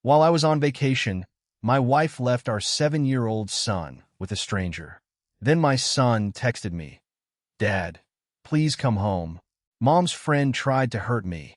While I was on vacation, my wife left our 7-year-old son with a stranger. Then my son texted me, "Dad, please come home. Mom's friend tried to hurt me."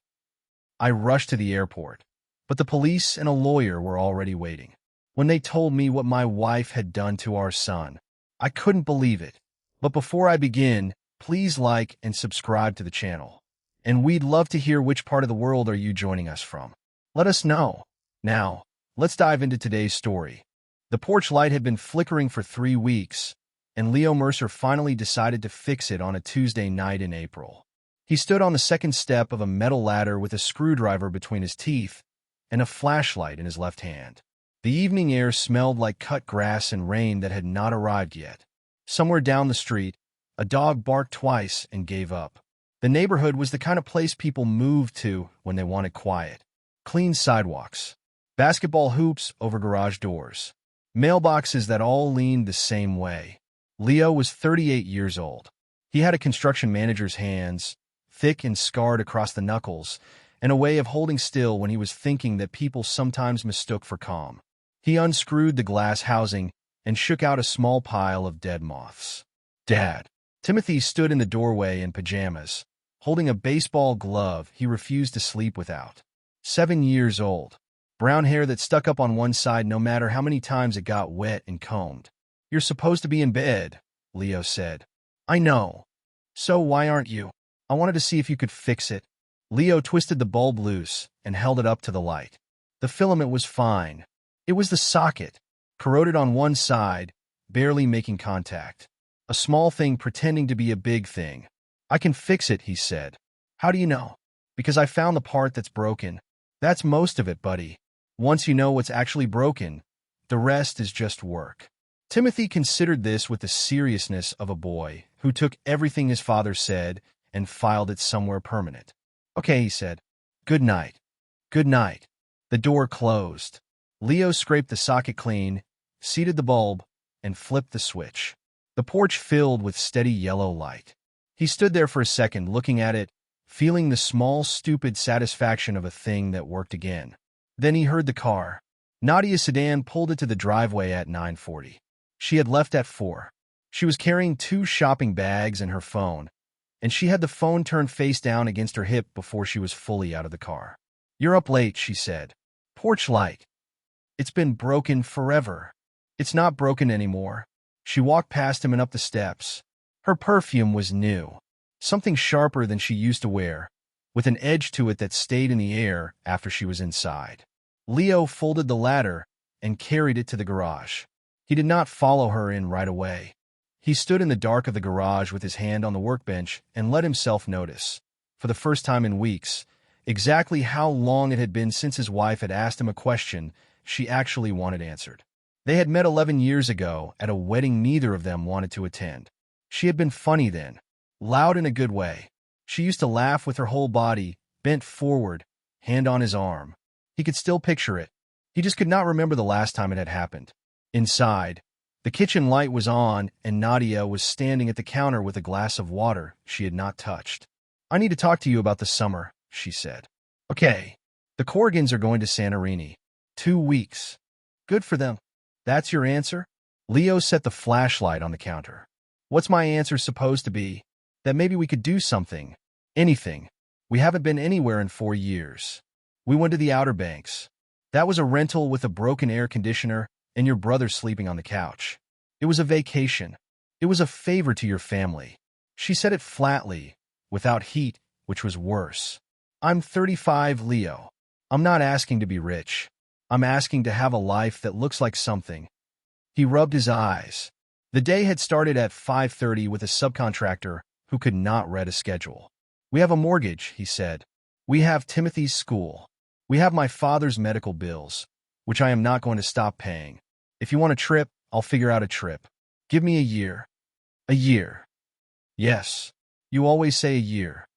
I rushed to the airport, but the police and a lawyer were already waiting. When they told me what my wife had done to our son, I couldn't believe it. But before I begin, please like and subscribe to the channel. And we'd love to hear which part of the world are you joining us from. Let us know. Now, let's dive into today's story. The porch light had been flickering for 3 weeks, and Leo Mercer finally decided to fix it on a Tuesday night in April. He stood on the second step of a metal ladder with a screwdriver between his teeth and a flashlight in his left hand. The evening air smelled like cut grass and rain that had not arrived yet. Somewhere down the street, a dog barked twice and gave up. The neighborhood was the kind of place people moved to when they wanted quiet. Clean sidewalks, basketball hoops over garage doors, mailboxes that all leaned the same way. Leo was 38 years old. He had a construction manager's hands, thick and scarred across the knuckles, and a way of holding still when he was thinking that people sometimes mistook for calm. He unscrewed the glass housing and shook out a small pile of dead moths. "Dad." Timothy stood in the doorway in pajamas, holding a baseball glove he refused to sleep without. 7 years old. Brown hair that stuck up on one side no matter how many times it got wet and combed. "You're supposed to be in bed," Leo said. "I know. So why aren't you? I wanted to see if you could fix it." Leo twisted the bulb loose and held it up to the light. The filament was fine. It was the socket, corroded on one side, barely making contact. A small thing pretending to be a big thing. "I can fix it," he said. "How do you know?" "Because I found the part that's broken. That's most of it, buddy. Once you know what's actually broken, the rest is just work." Timothy considered this with the seriousness of a boy who took everything his father said and filed it somewhere permanent. "Okay," he said. "Good night." "Good night." The door closed. Leo scraped the socket clean, seated the bulb, and flipped the switch. The porch filled with steady yellow light. He stood there for a second looking at it, feeling the small, stupid satisfaction of a thing that worked again. Then he heard the car. Nadia's sedan pulled into the driveway at 9:40. She had left at 4. She was carrying 2 shopping bags and her phone, and she had the phone turned face down against her hip before she was fully out of the car. "You're up late," she said. "Porch light. It's been broken forever." "It's not broken anymore." She walked past him and up the steps. Her perfume was new, something sharper than she used to wear, with an edge to it that stayed in the air after she was inside. Leo folded the ladder and carried it to the garage. He did not follow her in right away. He stood in the dark of the garage with his hand on the workbench and let himself notice, for the first time in weeks, exactly how long it had been since his wife had asked him a question she actually wanted answered. They had met 11 years ago at a wedding neither of them wanted to attend. She had been funny then, loud in a good way. She used to laugh with her whole body, bent forward, hand on his arm. He could still picture it. He just could not remember the last time it had happened. Inside, the kitchen light was on and Nadia was standing at the counter with a glass of water she had not touched. "I need to talk to you about the summer," she said. "Okay. The Corrigans are going to Santorini. 2 weeks. Good for them." "That's your answer?" Leo set the flashlight on the counter. "What's my answer supposed to be? That maybe we could do something. Anything. We haven't been anywhere in 4 years. We went to the Outer Banks. That was a rental with a broken air conditioner and your brother sleeping on the couch. It was a vacation. It was a favor to your family." She said it flatly, without heat, which was worse. "I'm 35, Leo. I'm not asking to be rich. I'm asking to have a life that looks like something." He rubbed his eyes. The day had started at 5:30 with a subcontractor who could not read a schedule. "We have a mortgage," he said. "We have Timothy's school. We have my father's medical bills, which I am not going to stop paying. If you want a trip, I'll figure out a trip. Give me a year." "A year?" "Yes. You always say a year."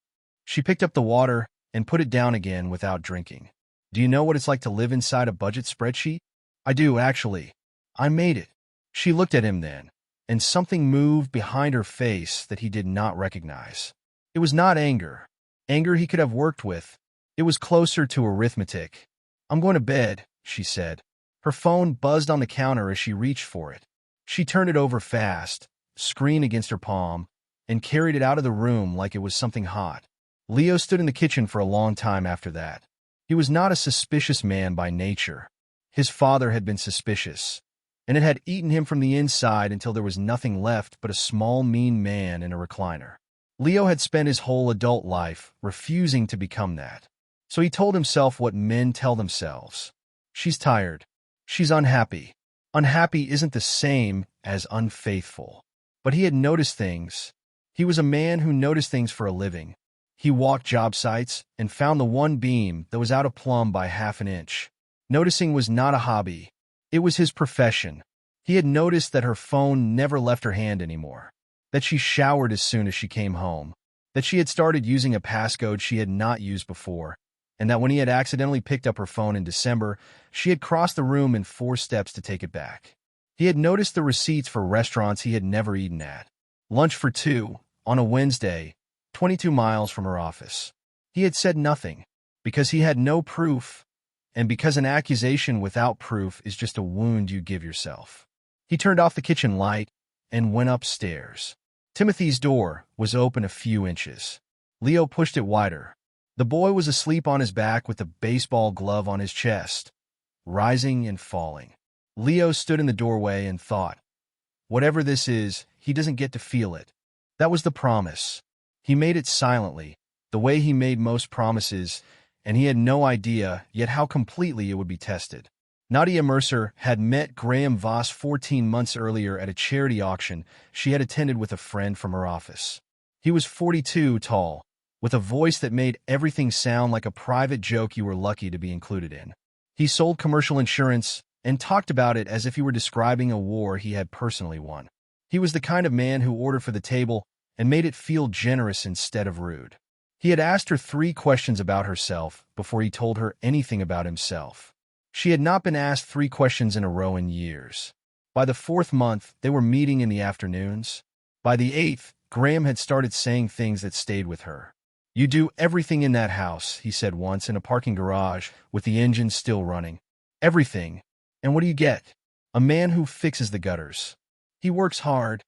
She picked up the water and put it down again without drinking. "Do you know what it's like to live inside a budget spreadsheet?" "I do, actually. I made it." She looked at him then, and something moved behind her face that he did not recognize. It was not anger. Anger he could have worked with. It was closer to arithmetic. "I'm going to bed," she said. Her phone buzzed on the counter as she reached for it. She turned it over fast, screen against her palm, and carried it out of the room like it was something hot. Leo stood in the kitchen for a long time after that. He was not a suspicious man by nature. His father had been suspicious, and it had eaten him from the inside until there was nothing left but a small, mean man in a recliner. Leo had spent his whole adult life refusing to become that. So he told himself what men tell themselves. She's tired. She's unhappy. Unhappy isn't the same as unfaithful. But he had noticed things. He was a man who noticed things for a living. He walked job sites and found the one beam that was out of plumb by half an inch. Noticing was not a hobby. It was his profession. He had noticed that her phone never left her hand anymore, that she showered as soon as she came home, that she had started using a passcode she had not used before, and that when he had accidentally picked up her phone in December, she had crossed the room in 4 steps to take it back. He had noticed the receipts for restaurants he had never eaten at. Lunch for 2, on a Wednesday, 22 miles from her office. He had said nothing, because he had no proof, and because an accusation without proof is just a wound you give yourself. He turned off the kitchen light and went upstairs. Timothy's door was open a few inches. Leo pushed it wider. The boy was asleep on his back with a baseball glove on his chest, rising and falling. Leo stood in the doorway and thought, whatever this is, he doesn't get to feel it. That was the promise. He made it silently, the way he made most promises, and he had no idea yet how completely it would be tested. Nadia Mercer had met Graham Voss 14 months earlier at a charity auction she had attended with a friend from her office. He was 42 tall, with a voice that made everything sound like a private joke you were lucky to be included in. He sold commercial insurance and talked about it as if he were describing a war he had personally won. He was the kind of man who ordered for the table and made it feel generous instead of rude. He had asked her 3 questions about herself before he told her anything about himself. She had not been asked 3 questions in a row in years. By the 4th month, they were meeting in the afternoons. By the 8th, Graham had started saying things that stayed with her. You do everything in that house, he said once in a parking garage with the engine still running. Everything. And what do you get? A man who fixes the gutters. He works hard.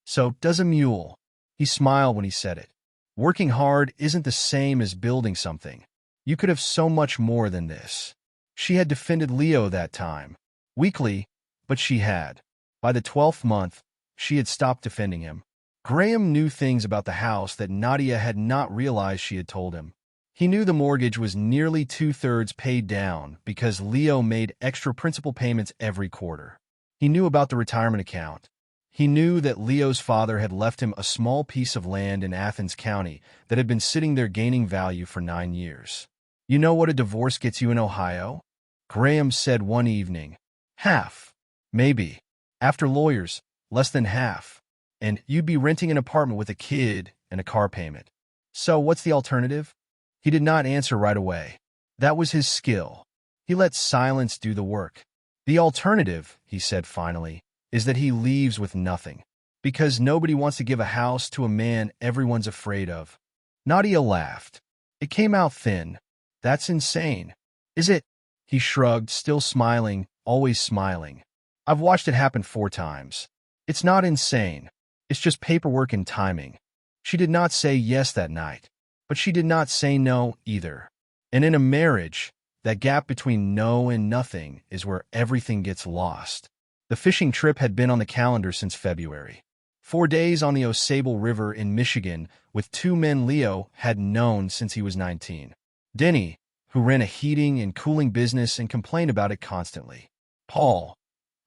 So does a mule. He smiled when he said it. Working hard isn't the same as building something. You could have so much more than this. She had defended Leo that time. Weakly, but she had. By the 12th month, she had stopped defending him. Graham knew things about the house that Nadia had not realized she had told him. He knew the mortgage was nearly 2/3 paid down because Leo made extra principal payments every quarter. He knew about the retirement account. He knew that Leo's father had left him a small piece of land in Athens County that had been sitting there gaining value for 9 years. You know what a divorce gets you in Ohio? Graham said one evening. Half. Maybe. After lawyers, less than half. And you'd be renting an apartment with a kid and a car payment. So what's the alternative? He did not answer right away. That was his skill. He let silence do the work. The alternative, he said finally, is that he leaves with nothing. Because nobody wants to give a house to a man everyone's afraid of. Nadia laughed. It came out thin. That's insane. Is it? He shrugged, still smiling, always smiling. I've watched it happen 4 times. It's not insane. It's just paperwork and timing. She did not say yes that night, but she did not say no either. And in a marriage, that gap between no and nothing is where everything gets lost. The fishing trip had been on the calendar since February. 4 days on the Osable River in Michigan with 2 men Leo had known since he was 19. Denny, who ran a heating and cooling business and complained about it constantly. Paul,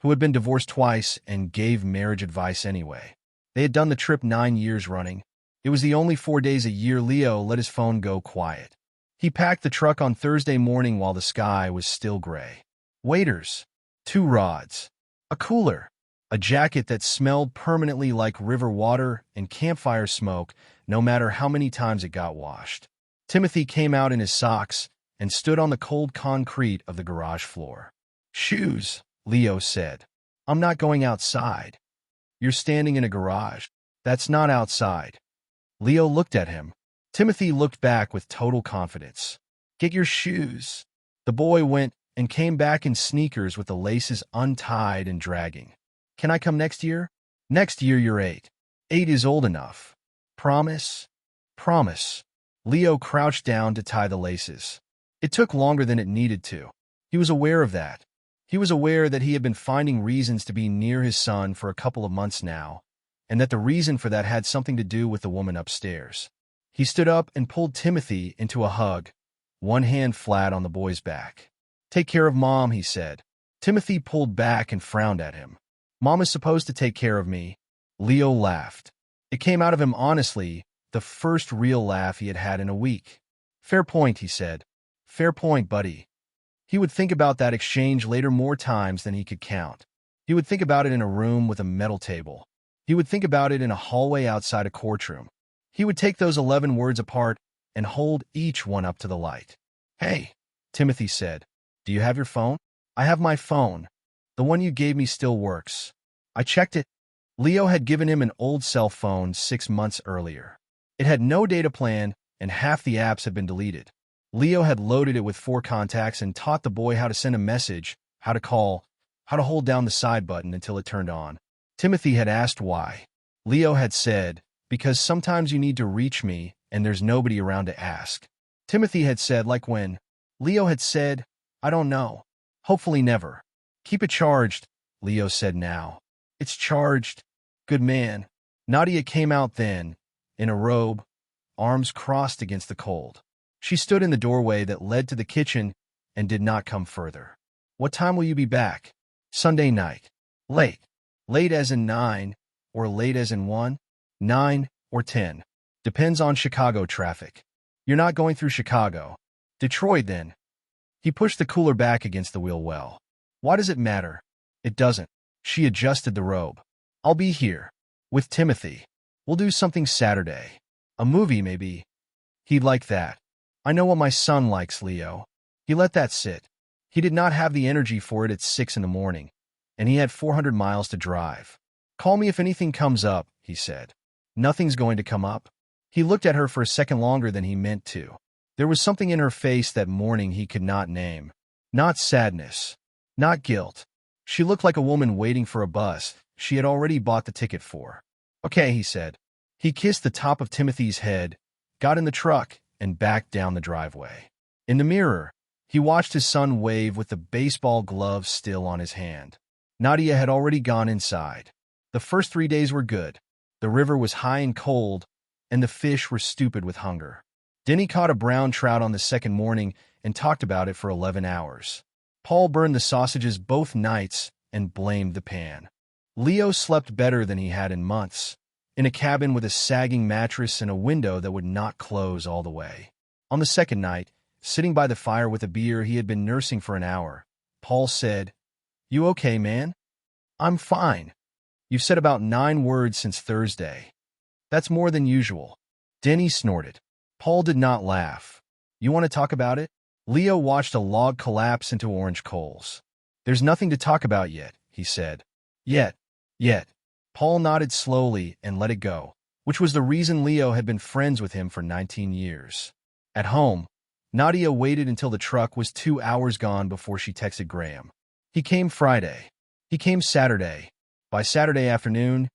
who had been divorced twice and gave marriage advice anyway. They had done the trip 9 years running. It was the only 4 days a year Leo let his phone go quiet. He packed the truck on Thursday morning while the sky was still gray. Waiters, 2 rods, a cooler, a jacket that smelled permanently like river water and campfire smoke no matter how many times it got washed. Timothy came out in his socks and stood on the cold concrete of the garage floor. Shoes, Leo said. I'm not going outside. You're standing in a garage. That's not outside. Leo looked at him. Timothy looked back with total confidence. Get your shoes. The boy went and came back in sneakers with the laces untied and dragging. Can I come next year? Next year you're 8. 8 is old enough. Promise? Promise. Leo crouched down to tie the laces. It took longer than it needed to. He was aware of that. He was aware that he had been finding reasons to be near his son for a couple of months now, and that the reason for that had something to do with the woman upstairs. He stood up and pulled Timothy into a hug, one hand flat on the boy's back. Take care of Mom, he said. Timothy pulled back and frowned at him. Mom is supposed to take care of me. Leo laughed. It came out of him honestly, the first real laugh he had had in a week. Fair point, he said. Fair point, buddy. He would think about that exchange later more times than he could count. He would think about it in a room with a metal table. He would think about it in a hallway outside a courtroom. He would take those 11 words apart and hold each one up to the light. Hey, Timothy said. Do you have your phone? I have my phone. The one you gave me still works. I checked it. Leo had given him an old cell phone 6 months earlier. It had no data plan, and half the apps had been deleted. Leo had loaded it with 4 contacts and taught the boy how to send a message, how to call, how to hold down the side button until it turned on. Timothy had asked why. Leo had said, because sometimes you need to reach me and there's nobody around to ask. Timothy had said, like when. Leo had said, I don't know. Hopefully never. Keep it charged, Leo said now. It's charged. Good man. Nadia came out then, in a robe, arms crossed against the cold. She stood in the doorway that led to the kitchen and did not come further. What time will you be back? Sunday night. Late. Late as in 9, or late as in 1, 9, or 10. Depends on Chicago traffic. You're not going through Chicago. Detroit, then. He pushed the cooler back against the wheel well. Why does it matter? It doesn't. She adjusted the robe. I'll be here. With Timothy. We'll do something Saturday. A movie, maybe. He'd like that. I know what my son likes, Leo. He let that sit. He did not have the energy for it at 6 in the morning, and he had 400 miles to drive. Call me if anything comes up, he said. Nothing's going to come up. He looked at her for a second longer than he meant to. There was something in her face that morning he could not name. Not sadness. Not guilt. She looked like a woman waiting for a bus she had already bought the ticket for. Okay, he said. He kissed the top of Timothy's head, got in the truck, and backed down the driveway. In the mirror, he watched his son wave with the baseball glove still on his hand. Nadia had already gone inside. The first 3 days were good. The river was high and cold, and the fish were stupid with hunger. Denny caught a brown trout on the second morning and talked about it for 11 hours. Paul burned the sausages both nights and blamed the pan. Leo slept better than he had in months, in a cabin with a sagging mattress and a window that would not close all the way. On the second night, sitting by the fire with a beer he had been nursing for an hour, Paul said, You okay, man? I'm fine. You've said about 9 words since Thursday. That's more than usual. Denny snorted. Paul did not laugh. You want to talk about it? Leo watched a log collapse into orange coals. There's nothing to talk about yet, he said. Yet. Paul nodded slowly and let it go, which was the reason Leo had been friends with him for 19 years. At home, Nadia waited until the truck was 2 hours gone before she texted Graham. He came Friday. He came Saturday. By Saturday afternoon,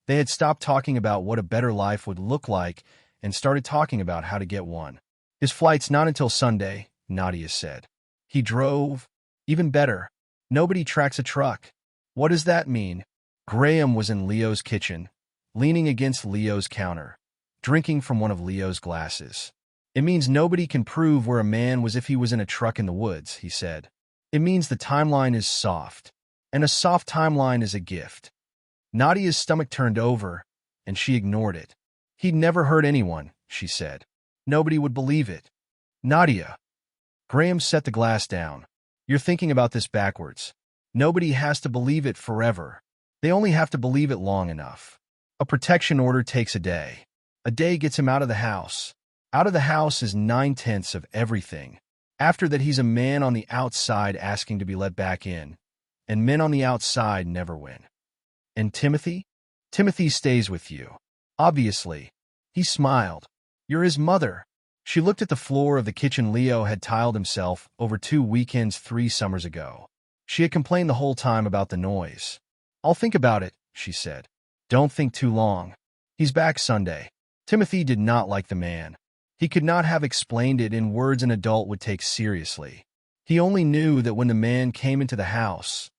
they had stopped talking about what a better life would look like and started talking about how to get one. His flight's not until Sunday, Nadia said. He drove. Even better. Nobody tracks a truck. What does that mean? Graham was in Leo's kitchen, leaning against Leo's counter, drinking from one of Leo's glasses. It means nobody can prove where a man was if he was in a truck in the woods, he said. It means the timeline is soft, and a soft timeline is a gift. Nadia's stomach turned over, and she ignored it. He'd never hurt anyone, she said. Nobody would believe it. Nadia. Graham set the glass down. You're thinking about this backwards. Nobody has to believe it forever. They only have to believe it long enough. A protection order takes a day. A day gets him out of the house. Out of the house is 9/10 of everything. After that, he's a man on the outside asking to be let back in. And men on the outside never win. And Timothy? Timothy stays with you. Obviously. He smiled. You're his mother. She looked at the floor of the kitchen Leo had tiled himself over 2 weekends 3 summers ago. She had complained the whole time about the noise. "I'll think about it," she said. "Don't think too long. He's back Sunday." Timothy did not like the man. He could not have explained it in words an adult would take seriously. He only knew that when the man came into the house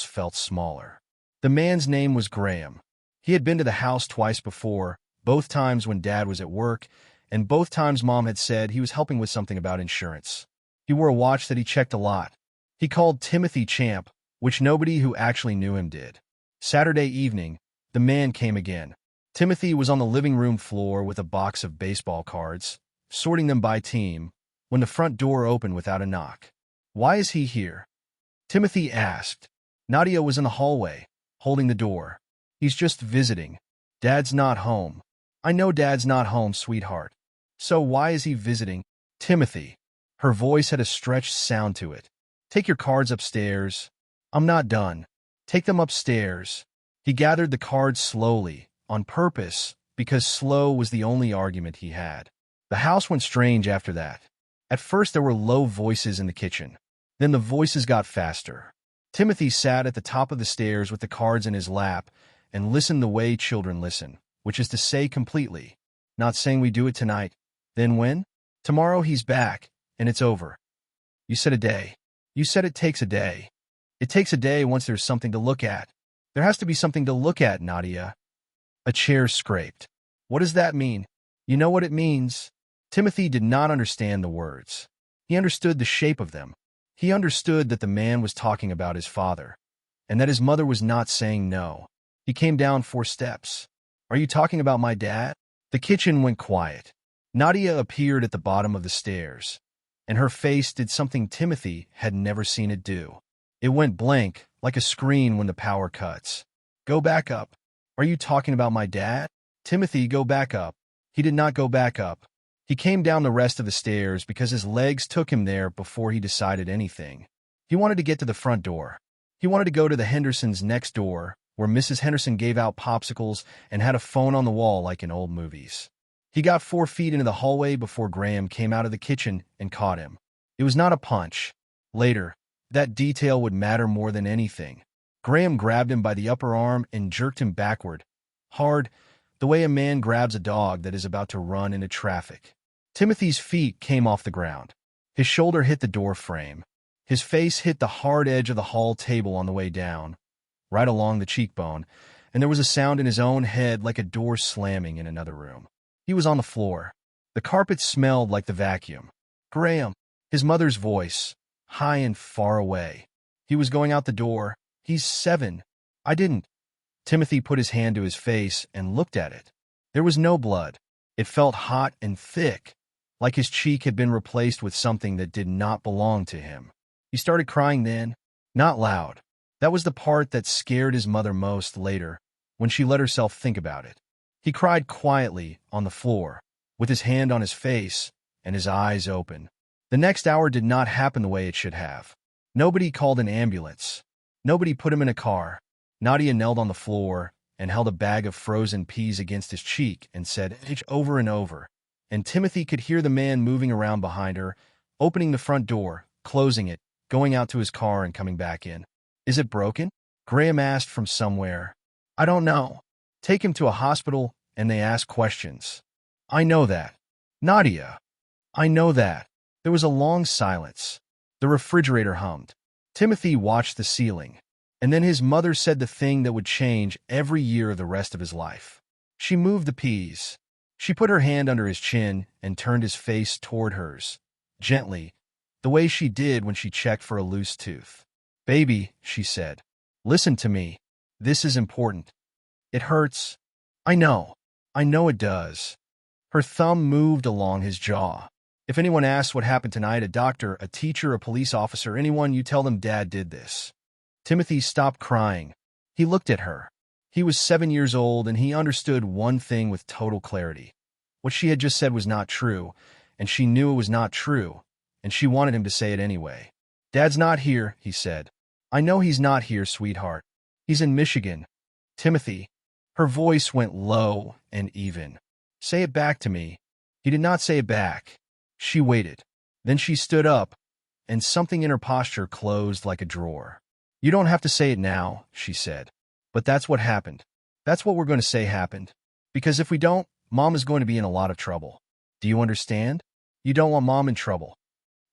felt smaller. The man's name was Graham. He had been to the house twice before, both times when Dad was at work, and both times Mom had said he was helping with something about insurance. He wore a watch that he checked a lot. He called Timothy Champ, which nobody who actually knew him did. Saturday evening, the man came again. Timothy was on the living room floor with a box of baseball cards, sorting them by team, when the front door opened without a knock. "Why is he here?" Timothy asked. Nadia was in the hallway, holding the door. "He's just visiting. Dad's not home." "I know Dad's not home, sweetheart. So why is he visiting?" "Timothy." Her voice had a stretched sound to it. "Take your cards upstairs." "I'm not done." "Take them upstairs." He gathered the cards slowly, on purpose, because slow was the only argument he had. The house went strange after that. At first there were low voices in the kitchen. Then the voices got faster. Timothy sat at the top of the stairs with the cards in his lap and listened the way children listen, which is to say completely. "Not saying we do it tonight." "Then when?" "Tomorrow he's back, and it's over." "You said a day." "You said it takes a day." "It takes a day once there's something to look at." "There has to be something to look at, Nadia." A chair scraped. "What does that mean?" "You know what it means." Timothy did not understand the words. He understood the shape of them. He understood that the man was talking about his father, and that his mother was not saying no. He came down 4 steps. "Are you talking about my dad?" The kitchen went quiet. Nadia appeared at the bottom of the stairs, and her face did something Timothy had never seen it do. It went blank, like a screen when the power cuts. "Go back up." "Are you talking about my dad?" "Timothy, go back up." He did not go back up. He came down the rest of the stairs because his legs took him there before he decided anything. He wanted to get to the front door. He wanted to go to the Hendersons' next door, where Mrs. Henderson gave out popsicles and had a phone on the wall like in old movies. He got 4 feet into the hallway before Graham came out of the kitchen and caught him. It was not a punch. Later, that detail would matter more than anything. Graham grabbed him by the upper arm and jerked him backward, hard, the way a man grabs a dog that is about to run into traffic. Timothy's feet came off the ground. His shoulder hit the door frame. His face hit the hard edge of the hall table on the way down, right along the cheekbone, and there was a sound in his own head like a door slamming in another room. He was on the floor. The carpet smelled like the vacuum. "Graham," his mother's voice, high and far away. "He was going out the door. He's 7. I didn't." Timothy put his hand to his face and looked at it. There was no blood. It felt hot and thick, like his cheek had been replaced with something that did not belong to him. He started crying then, not loud. That was the part that scared his mother most later, when she let herself think about it. He cried quietly on the floor, with his hand on his face and his eyes open. The next hour did not happen the way it should have. Nobody called an ambulance. Nobody put him in a car. Nadia knelt on the floor and held a bag of frozen peas against his cheek and said "H" over and over. And Timothy could hear the man moving around behind her, opening the front door, closing it, going out to his car and coming back in. "Is it broken?" Graham asked from somewhere. "I don't know. Take him to a hospital and they ask questions." "I know that." "Nadia." "I know that." There was a long silence. The refrigerator hummed. Timothy watched the ceiling. And then his mother said the thing that would change every year of the rest of his life. She moved the peas. She put her hand under his chin and turned his face toward hers, gently, the way she did when she checked for a loose tooth. "Baby," she said, "listen to me. This is important. It hurts. I know. I know it does." Her thumb moved along his jaw. "If anyone asks what happened tonight, a doctor, a teacher, a police officer, anyone, you tell them Dad did this." Timothy stopped crying. He looked at her. He was 7 years old, and he understood one thing with total clarity. What she had just said was not true, and she knew it was not true, and she wanted him to say it anyway. "Dad's not here," he said. "I know he's not here, sweetheart. He's in Michigan." "Timothy." Her voice went low and even. "Say it back to me." He did not say it back. She waited. Then she stood up, and something in her posture closed like a drawer. "You don't have to say it now," she said. "But that's what happened. That's what we're going to say happened. Because if we don't, Mom is going to be in a lot of trouble. Do you understand? You don't want Mom in trouble."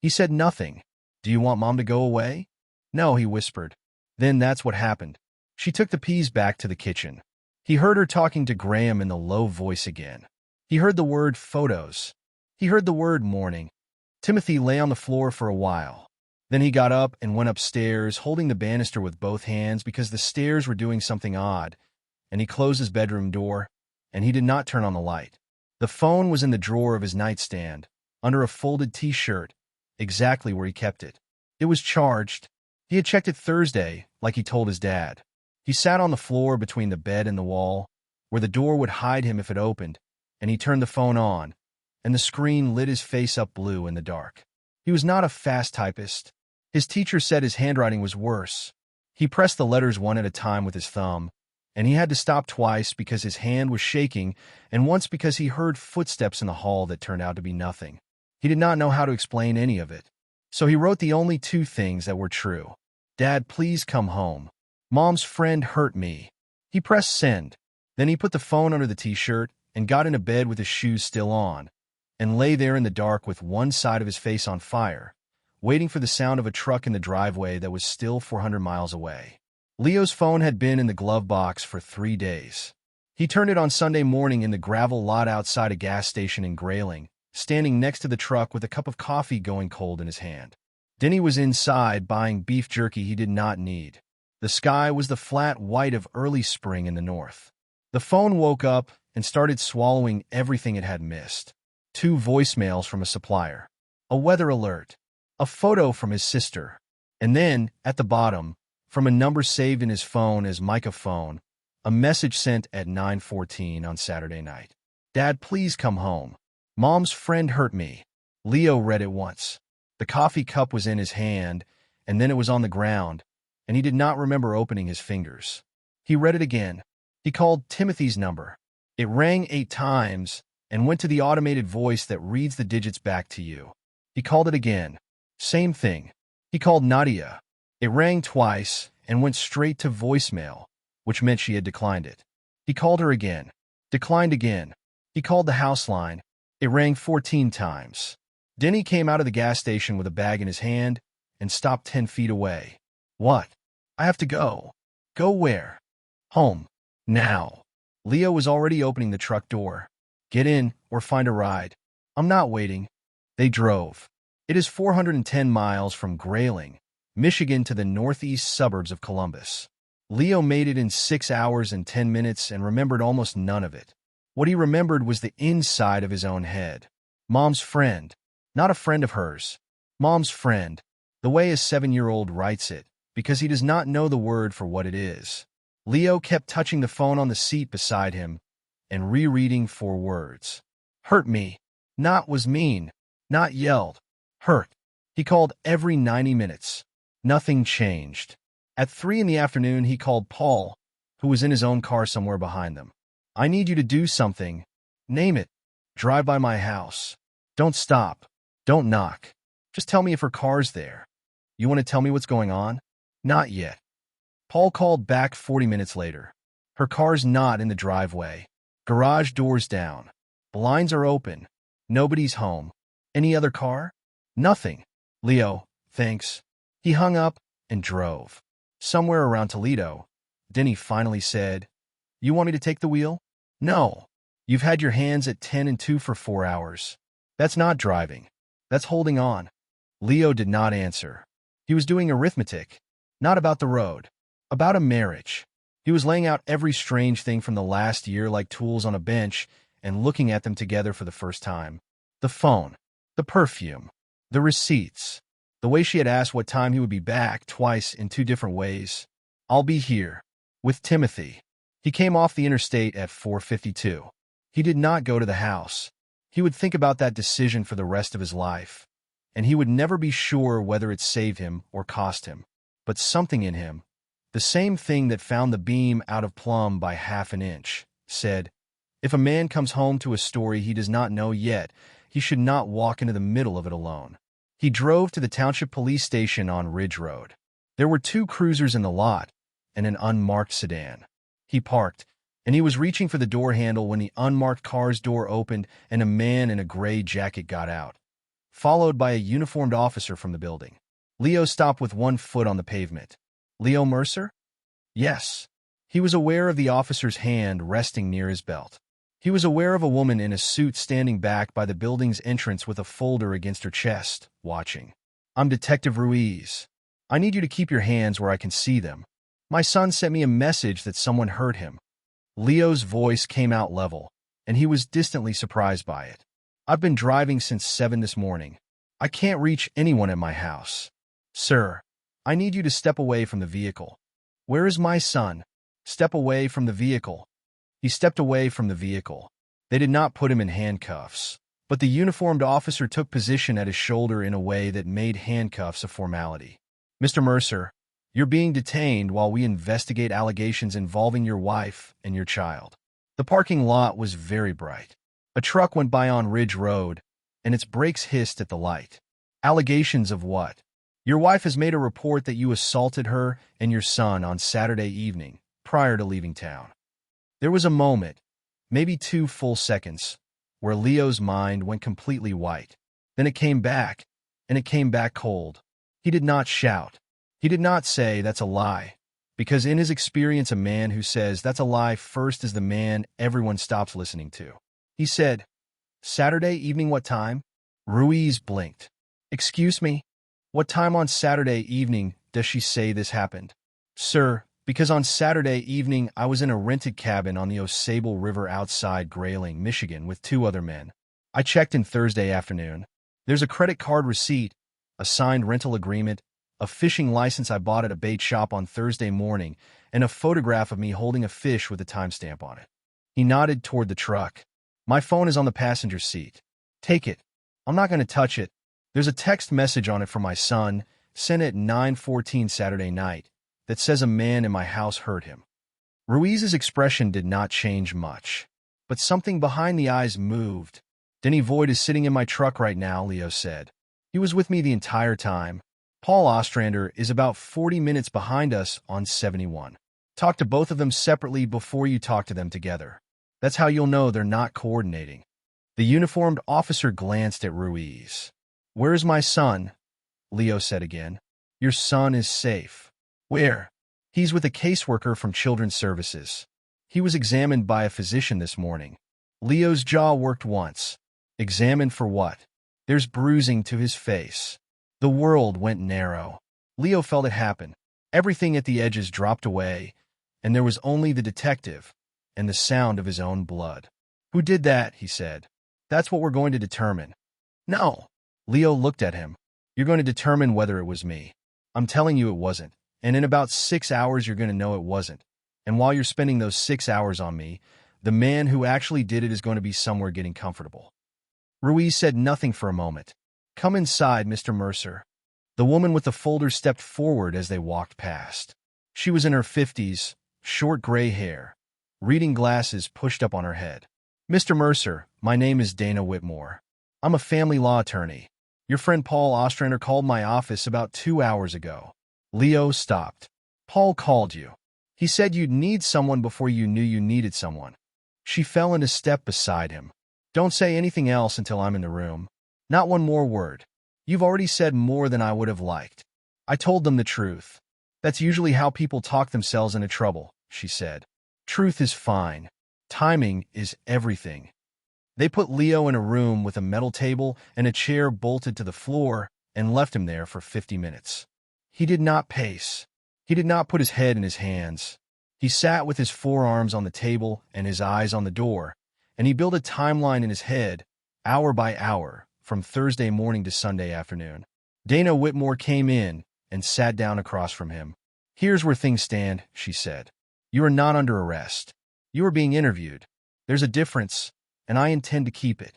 He said nothing. "Do you want Mom to go away?" "No," he whispered. Then that's what happened. She took the peas back to the kitchen. He heard her talking to Graham in the low voice again. He heard the word photos. He heard the word morning. Timothy lay on the floor for a while. Then he got up and went upstairs, holding the banister with both hands because the stairs were doing something odd, and he closed his bedroom door, and he did not turn on the light. The phone was in the drawer of his nightstand, under a folded T-shirt, exactly where he kept it. It was charged. He had checked it Thursday, like he told his dad. He sat on the floor between the bed and the wall, where the door would hide him if it opened, and he turned the phone on, and the screen lit his face up blue in the dark. He was not a fast typist. His teacher said his handwriting was worse. He pressed the letters one at a time with his thumb, and he had to stop twice because his hand was shaking, and once because he heard footsteps in the hall that turned out to be nothing. He did not know how to explain any of it. So he wrote the only two things that were true. "Dad, please come home. Mom's friend hurt me." He pressed send. Then he put the phone under the T-shirt and got into bed with his shoes still on, and lay there in the dark with one side of his face on fire, waiting for the sound of a truck in the driveway that was still 400 miles away. Leo's phone had been in the glove box for 3 days. He turned it on Sunday morning in the gravel lot outside a gas station in Grayling, standing next to the truck with a cup of coffee going cold in his hand. Denny was inside buying beef jerky he did not need. The sky was the flat white of early spring in the north. The phone woke up and started swallowing everything it had missed. 2 voicemails from a supplier, a weather alert, a photo from his sister, and then, at the bottom, from a number saved in his phone as Micah phone, a message sent at 9:14 on Saturday night. "Dad, please come home. Mom's friend hurt me." Leo read it once. The coffee cup was in his hand, and then it was on the ground, and he did not remember opening his fingers. He read it again. He called Timothy's number. It rang 8 times and went to the automated voice that reads the digits back to you. He called it again. Same thing. He called Nadia. It rang twice and went straight to voicemail, which meant she had declined it. He called her again. Declined again. He called the house line. It rang 14 times. Denny came out of the gas station with a bag in his hand and stopped 10 feet away. "What?" "I have to go." "Go where?" "Home. Now." Leo was already opening the truck door. "Get in or find a ride." "I'm not waiting." They drove. It is 410 miles from Grayling, Michigan to the northeast suburbs of Columbus. Leo made it in 6 hours and 10 minutes and remembered almost none of it. What he remembered was the inside of his own head. Mom's friend. Not a friend of hers. Mom's friend. The way a 7-year-old writes it, because he does not know the word for what it is. Leo kept touching the phone on the seat beside him and rereading 4 words. Hurt me. Not was mean. Not yelled. Hurt. He called every 90 minutes. Nothing changed. At 3 in the afternoon, he called Paul, who was in his own car somewhere behind them. "I need you to do something. Name it. Drive by my house. Don't stop. Don't knock. Just tell me if her car's there. You want to tell me what's going on?" "Not yet." Paul called back 40 minutes later. "Her car's not in the driveway. Garage door's down. Blinds are open. Nobody's home. Any other car?" "Nothing." "Leo, thanks." He hung up and drove. Somewhere around Toledo, Denny finally said, "You want me to take the wheel?" "No. You've had your hands at 10 and 2 for 4 hours. That's not driving. That's holding on." Leo did not answer. He was doing arithmetic, not about the road, about a marriage. He was laying out every strange thing from the last year like tools on a bench and looking at them together for the first time. The phone, the perfume, the receipts, the way she had asked what time he would be back twice in 2 different ways. "I'll be here. With Timothy." He came off the interstate at 4:52. He did not go to the house. He would think about that decision for the rest of his life, and he would never be sure whether it saved him or cost him. But something in him, the same thing that found the beam out of plumb by 1/2 inch, said, If a man comes home to a story he does not know yet, he should not walk into the middle of it alone. He drove to the township police station on Ridge Road. There were 2 cruisers in the lot and an unmarked sedan. He parked, and he was reaching for the door handle when the unmarked car's door opened and a man in a gray jacket got out, followed by a uniformed officer from the building. Leo stopped with one foot on the pavement. Leo Mercer? Yes. He was aware of the officer's hand resting near his belt. He was aware of a woman in a suit standing back by the building's entrance with a folder against her chest, watching. I'm Detective Ruiz. I need you to keep your hands where I can see them. My son sent me a message that someone hurt him. Leo's voice came out level, and he was distantly surprised by it. I've been driving since 7 this morning. I can't reach anyone at my house. Sir, I need you to step away from the vehicle. Where is my son? Step away from the vehicle. He stepped away from the vehicle. They did not put him in handcuffs, but the uniformed officer took position at his shoulder in a way that made handcuffs a formality. Mr. Mercer, you're being detained while we investigate allegations involving your wife and your child. The parking lot was very bright. A truck went by on Ridge Road, and its brakes hissed at the light. Allegations of what? Your wife has made a report that you assaulted her and your son on Saturday evening, prior to leaving town. There was a moment, maybe 2 full seconds, where Leo's mind went completely white. Then it came back, and it came back cold. He did not shout. He did not say, that's a lie, because in his experience a man who says that's a lie first is the man everyone stops listening to. He said, Saturday evening what time? Ruiz blinked. Excuse me? What time on Saturday evening does she say this happened? Sir, because on Saturday evening I was in a rented cabin on the Osable River outside Grayling, Michigan with 2 other men. I checked in Thursday afternoon. There's a credit card receipt, a signed rental agreement, a fishing license I bought at a bait shop on Thursday morning, and a photograph of me holding a fish with a timestamp on it. He nodded toward the truck. My phone is on the passenger seat. Take it. I'm not going to touch it. There's a text message on it from my son, sent at 9:14 Saturday night, that says a man in my house hurt him. Ruiz's expression did not change much, but something behind the eyes moved. Denny Voigt is sitting in my truck right now, Leo said. He was with me the entire time. Paul Ostrander is about 40 minutes behind us on 71. Talk to both of them separately before you talk to them together. That's how you'll know they're not coordinating. The uniformed officer glanced at Ruiz. Where's my son? Leo said again. Your son is safe. Where? He's with a caseworker from Children's Services. He was examined by a physician this morning. Leo's jaw worked once. Examined for what? There's bruising to his face. The world went narrow. Leo felt it happen. Everything at the edges dropped away, and there was only the detective and the sound of his own blood. Who did that? He said. That's what we're going to determine. No. Leo looked at him. You're going to determine whether it was me. I'm telling you it wasn't. And in about 6 hours, you're going to know it wasn't. And while you're spending those 6 hours on me, the man who actually did it is going to be somewhere getting comfortable. Ruiz said nothing for a moment. Come inside, Mr. Mercer. The woman with the folder stepped forward as they walked past. She was in her 50s, short gray hair, reading glasses pushed up on her head. Mr. Mercer, my name is Dana Whitmore. I'm a family law attorney. Your friend Paul Ostrander called my office about 2 hours ago. Leo stopped. Paul called you. He said you'd need someone before you knew you needed someone. She fell into step beside him. Don't say anything else until I'm in the room. Not one more word. You've already said more than I would have liked. I told them the truth. That's usually how people talk themselves into trouble, she said. Truth is fine. Timing is everything. They put Leo in a room with a metal table and a chair bolted to the floor and left him there for 50 minutes. He did not pace. He did not put his head in his hands. He sat with his forearms on the table and his eyes on the door, and he built a timeline in his head, hour by hour, from Thursday morning to Sunday afternoon. Dana Whitmore came in and sat down across from him. Here's where things stand, she said. You are not under arrest. You are being interviewed. There's a difference, and I intend to keep it.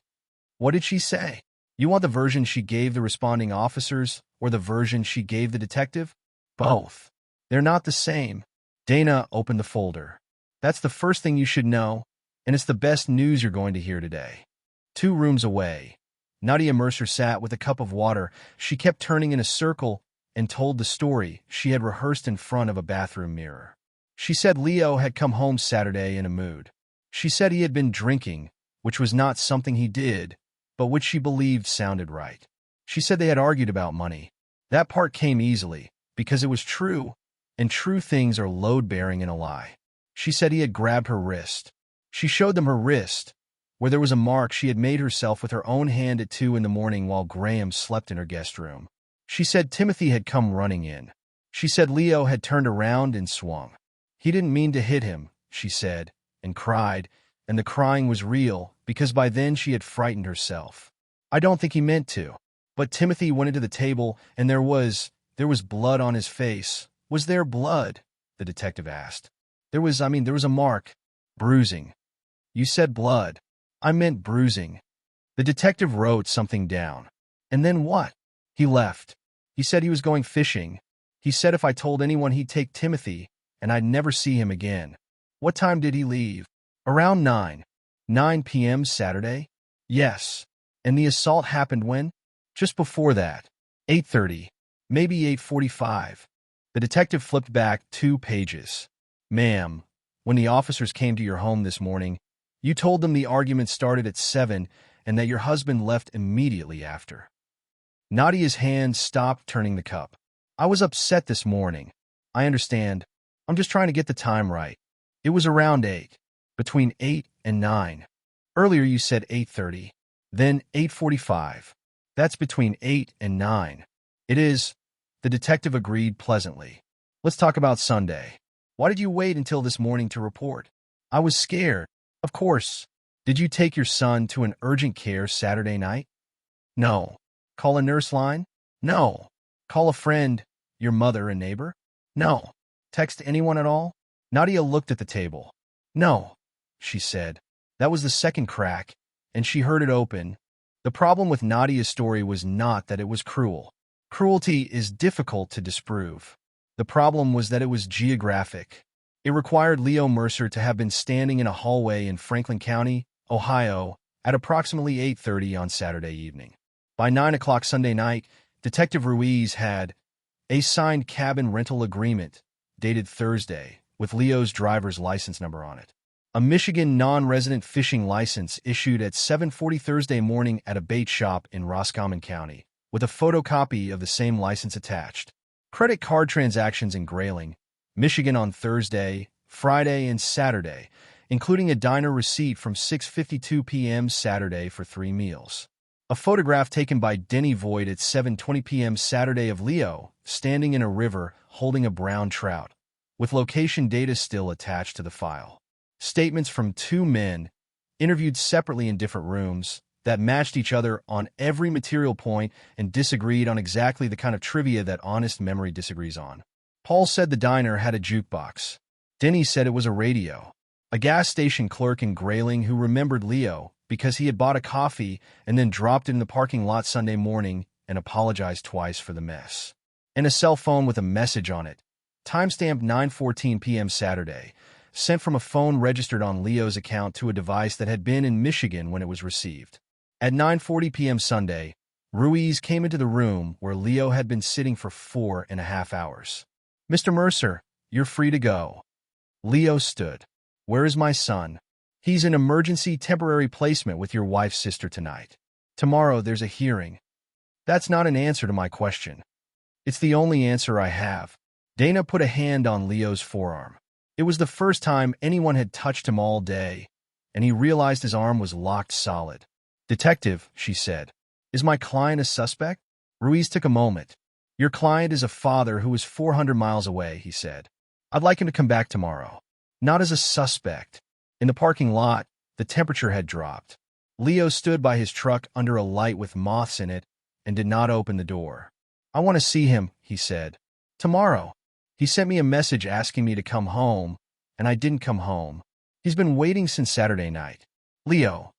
What did she say? You want the version she gave the responding officers or the version she gave the detective? Both. They're not the same. Dana opened the folder. That's the first thing you should know, and it's the best news you're going to hear today. 2 rooms away, Nadia Mercer sat with a cup of water. She kept turning in a circle and told the story she had rehearsed in front of a bathroom mirror. She said Leo had come home Saturday in a mood. She said he had been drinking, which was not something he did, but which she believed sounded right. She said they had argued about money. That part came easily, because it was true, and true things are load-bearing in a lie. She said he had grabbed her wrist. She showed them her wrist, where there was a mark she had made herself with her own hand at 2 in the morning while Graham slept in her guest room. She said Timothy had come running in. She said Leo had turned around and swung. He didn't mean to hit him, she said, and cried, and the crying was real, because by then she had frightened herself. I don't think he meant to. But Timothy went into the table, and there was blood on his face. Was there blood? The detective asked. There was a mark. Bruising. You said blood. I meant bruising. The detective wrote something down. And then what? He left. He said he was going fishing. He said if I told anyone he'd take Timothy, and I'd never see him again. What time did he leave? Around 9. 9 p.m. Saturday? Yes. And the assault happened when? Just before that. 8:30. Maybe 8:45. The detective flipped back 2 pages. Ma'am, when the officers came to your home this morning, you told them the argument started at 7 and that your husband left immediately after. Nadia's hand stopped turning the cup. I was upset this morning. I understand. I'm just trying to get the time right. It was around 8. Between 8 and 9. Earlier you said 8:30. Then 8:45. That's between 8 and 9. It is. The detective agreed pleasantly. Let's talk about Sunday. Why did you wait until this morning to report? I was scared. Of course. Did you take your son to an urgent care Saturday night? No. Call a nurse line? No. Call a friend, your mother and neighbor? No. Text anyone at all? Nadia looked at the table. No, she said. That was the second crack, and she heard it open. The problem with Nadia's story was not that it was cruel. Cruelty is difficult to disprove. The problem was that it was geographic. It required Leo Mercer to have been standing in a hallway in Franklin County, Ohio, at approximately 8:30 on Saturday evening. By 9 o'clock Sunday night, Detective Ruiz had a signed cabin rental agreement, dated Thursday, with Leo's driver's license number on it. A Michigan non-resident fishing license issued at 7:40 Thursday morning at a bait shop in Roscommon County, with a photocopy of the same license attached. Credit card transactions in Grayling, Michigan on Thursday, Friday, and Saturday, including a diner receipt from 6:52 p.m. Saturday for 3 meals. A photograph taken by Denny Voigt at 7:20 p.m. Saturday of Leo, standing in a river holding a brown trout, with location data still attached to the file. Statements from 2 men, interviewed separately in different rooms, that matched each other on every material point and disagreed on exactly the kind of trivia that honest memory disagrees on. Paul said the diner had a jukebox. Denny said it was a radio. A gas station clerk in Grayling who remembered Leo because he had bought a coffee and then dropped it in the parking lot Sunday morning and apologized twice for the mess. And a cell phone with a message on it, timestamped 9:14 p.m. Saturday, sent from a phone registered on Leo's account to a device that had been in Michigan when it was received. At 9:40 p.m. Sunday, Ruiz came into the room where Leo had been sitting for 4.5 hours. Mr. Mercer, you're free to go. Leo stood. Where is my son? He's in emergency temporary placement with your wife's sister tonight. Tomorrow there's a hearing. That's not an answer to my question. It's the only answer I have. Dana put a hand on Leo's forearm. It was the first time anyone had touched him all day, and he realized his arm was locked solid. Detective, she said, is my client a suspect? Ruiz took a moment. Your client is a father who is 400 miles away, he said. I'd like him to come back tomorrow. Not as a suspect. In the parking lot, the temperature had dropped. Leo stood by his truck under a light with moths in it and did not open the door. I want to see him, he said. Tomorrow. He sent me a message asking me to come home, and I didn't come home. He's been waiting since Saturday night. Leo.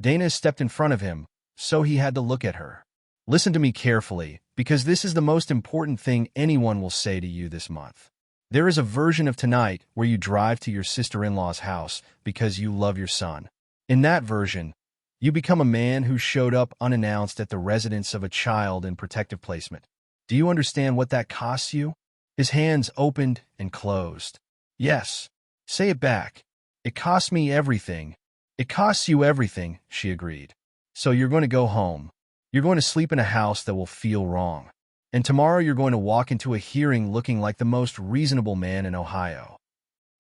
Dana stepped in front of him, so he had to look at her. Listen to me carefully, because this is the most important thing anyone will say to you this month. There is a version of tonight where you drive to your sister-in-law's house because you love your son. In that version, you become a man who showed up unannounced at the residence of a child in protective placement. Do you understand what that costs you? His hands opened and closed. Yes. Say it back. It costs me everything. It costs you everything, she agreed. So you're going to go home. You're going to sleep in a house that will feel wrong. And tomorrow you're going to walk into a hearing looking like the most reasonable man in Ohio.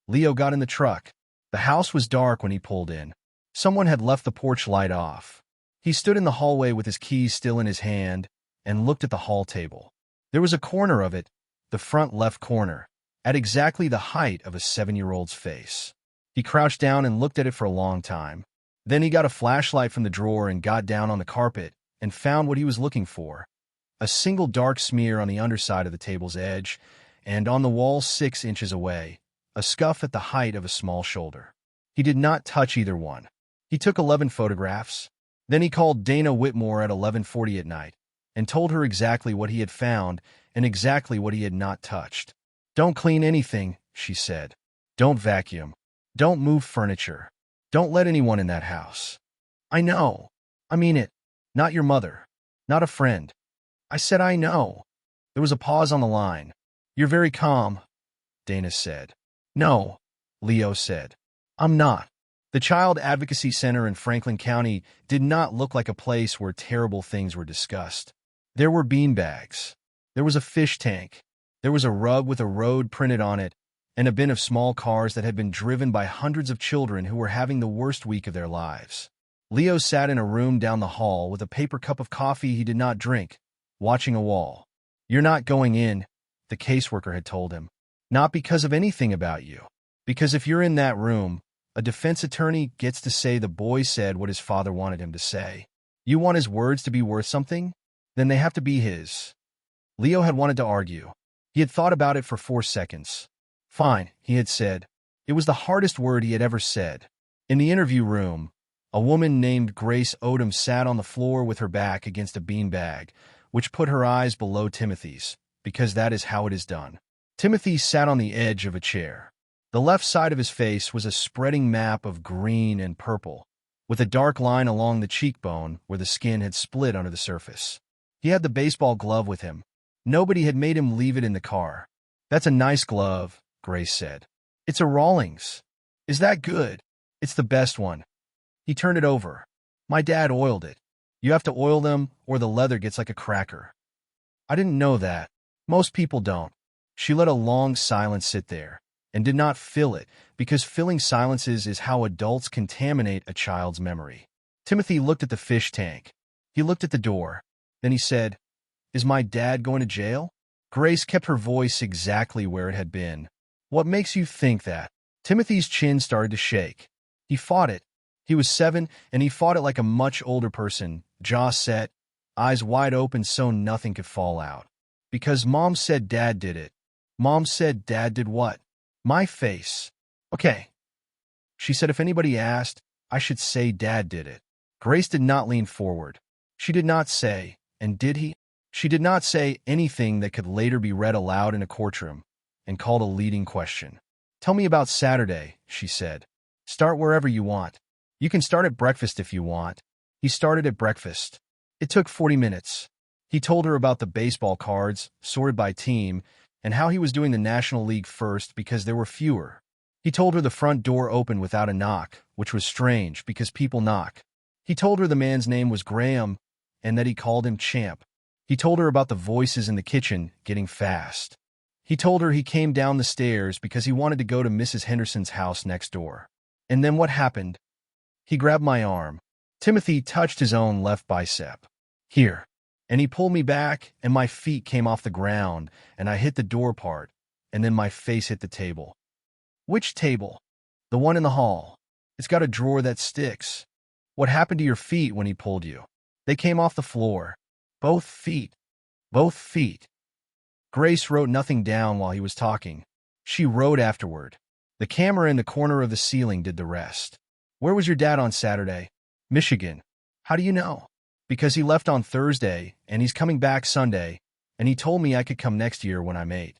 Leo got in the truck. The house was dark when he pulled in. Someone had left the porch light off. He stood in the hallway with his keys still in his hand and looked at the hall table. There was a corner of it, the front left corner, at exactly the height of a 7-year-old's face. He crouched down and looked at it for a long time. Then he got a flashlight from the drawer and got down on the carpet and found what he was looking for. A single dark smear on the underside of the table's edge, and on the wall 6 inches away, a scuff at the height of a small shoulder. He did not touch either one. He took 11 photographs. Then he called Dana Whitmore at 11:40 at night and told her exactly what he had found and exactly what he had not touched. Don't clean anything, she said. Don't vacuum. Don't move furniture. Don't let anyone in that house. I know. I mean it. Not your mother. Not a friend. I said I know. There was a pause on the line. You're very calm, Dana said. No, Leo said. I'm not. The Child Advocacy Center in Franklin County did not look like a place where terrible things were discussed. There were beanbags. There was a fish tank. There was a rug with a road printed on it, and a bin of small cars that had been driven by hundreds of children who were having the worst week of their lives. Leo sat in a room down the hall with a paper cup of coffee he did not drink, watching a wall. You're not going in, the caseworker had told him. Not because of anything about you. Because if you're in that room, a defense attorney gets to say the boy said what his father wanted him to say. You want his words to be worth something? Then they have to be his. Leo had wanted to argue. He had thought about it for 4 seconds. Fine, he had said. It was the hardest word he had ever said. In the interview room, a woman named Grace Odom sat on the floor with her back against a beanbag, which put her eyes below Timothy's, because that is how it is done. Timothy sat on the edge of a chair. The left side of his face was a spreading map of green and purple, with a dark line along the cheekbone where the skin had split under the surface. He had the baseball glove with him. Nobody had made him leave it in the car. That's a nice glove, Grace said. It's a Rawlings. Is that good? It's the best one. He turned it over. My dad oiled it. You have to oil them or the leather gets like a cracker. I didn't know that. Most people don't. She let a long silence sit there and did not fill it because filling silences is how adults contaminate a child's memory. Timothy looked at the fish tank. He looked at the door. Then he said, Is my dad going to jail? Grace kept her voice exactly where it had been. What makes you think that? Timothy's chin started to shake. He fought it. He was 7, and he fought it like a much older person, jaw set, eyes wide open so nothing could fall out. Because Mom said Dad did it. Mom said Dad did what? My face. Okay. She said if anybody asked, I should say Dad did it. Grace did not lean forward. She did not say, and did he? She did not say anything that could later be read aloud in a courtroom and called a leading question. Tell me about Saturday, she said. Start wherever you want. You can start at breakfast if you want. He started at breakfast. It took 40 minutes. He told her about the baseball cards, sorted by team, and how he was doing the National League first because there were fewer. He told her the front door opened without a knock, which was strange because people knock. He told her the man's name was Graham and that he called him Champ. He told her about the voices in the kitchen getting fast. He told her he came down the stairs because he wanted to go to Mrs. Henderson's house next door. And then what happened? He grabbed my arm. Timothy touched his own left bicep. Here. And he pulled me back, and my feet came off the ground, and I hit the door part, and then my face hit the table. Which table? The one in the hall. It's got a drawer that sticks. What happened to your feet when he pulled you? They came off the floor. Both feet. Both feet. Grace wrote nothing down while he was talking. She wrote afterward. The camera in the corner of the ceiling did the rest. Where was your dad on Saturday? Michigan. How do you know? Because he left on Thursday, and he's coming back Sunday, and he told me I could come next year when I'm 8.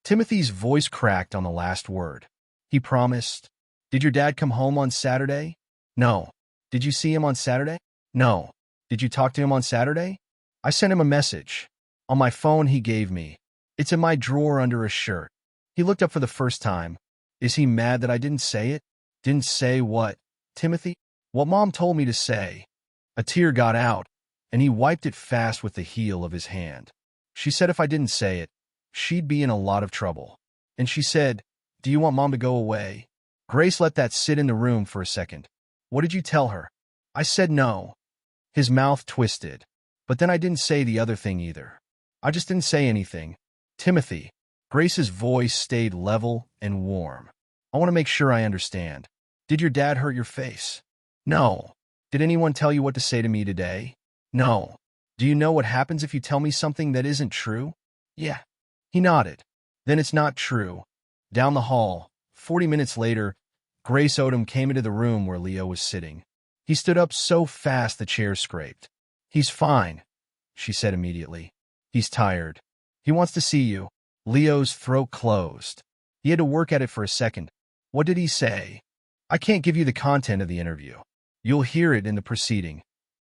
Timothy's voice cracked on the last word. He promised. Did your dad come home on Saturday? No. Did you see him on Saturday? No. Did you talk to him on Saturday? I sent him a message. On my phone he gave me. It's in my drawer under a shirt. He looked up for the first time. Is he mad that I didn't say it? Didn't say what, Timothy? What Mom told me to say. A tear got out, and he wiped it fast with the heel of his hand. She said if I didn't say it, she'd be in a lot of trouble. And she said, do you want Mom to go away? Grace let that sit in the room for a second. What did you tell her? I said no. His mouth twisted. But then I didn't say the other thing either. I just didn't say anything. Timothy. Grace's voice stayed level and warm. I want to make sure I understand. Did your dad hurt your face? No. Did anyone tell you what to say to me today? No. Do you know what happens if you tell me something that isn't true? Yeah. He nodded. Then it's not true. Down the hall, 40 minutes later, Grace Odom came into the room where Leo was sitting. He stood up so fast the chair scraped. He's fine, she said immediately. He's tired. He wants to see you. Leo's throat closed. He had to work at it for a second. What did he say? I can't give you the content of the interview. You'll hear it in the proceeding.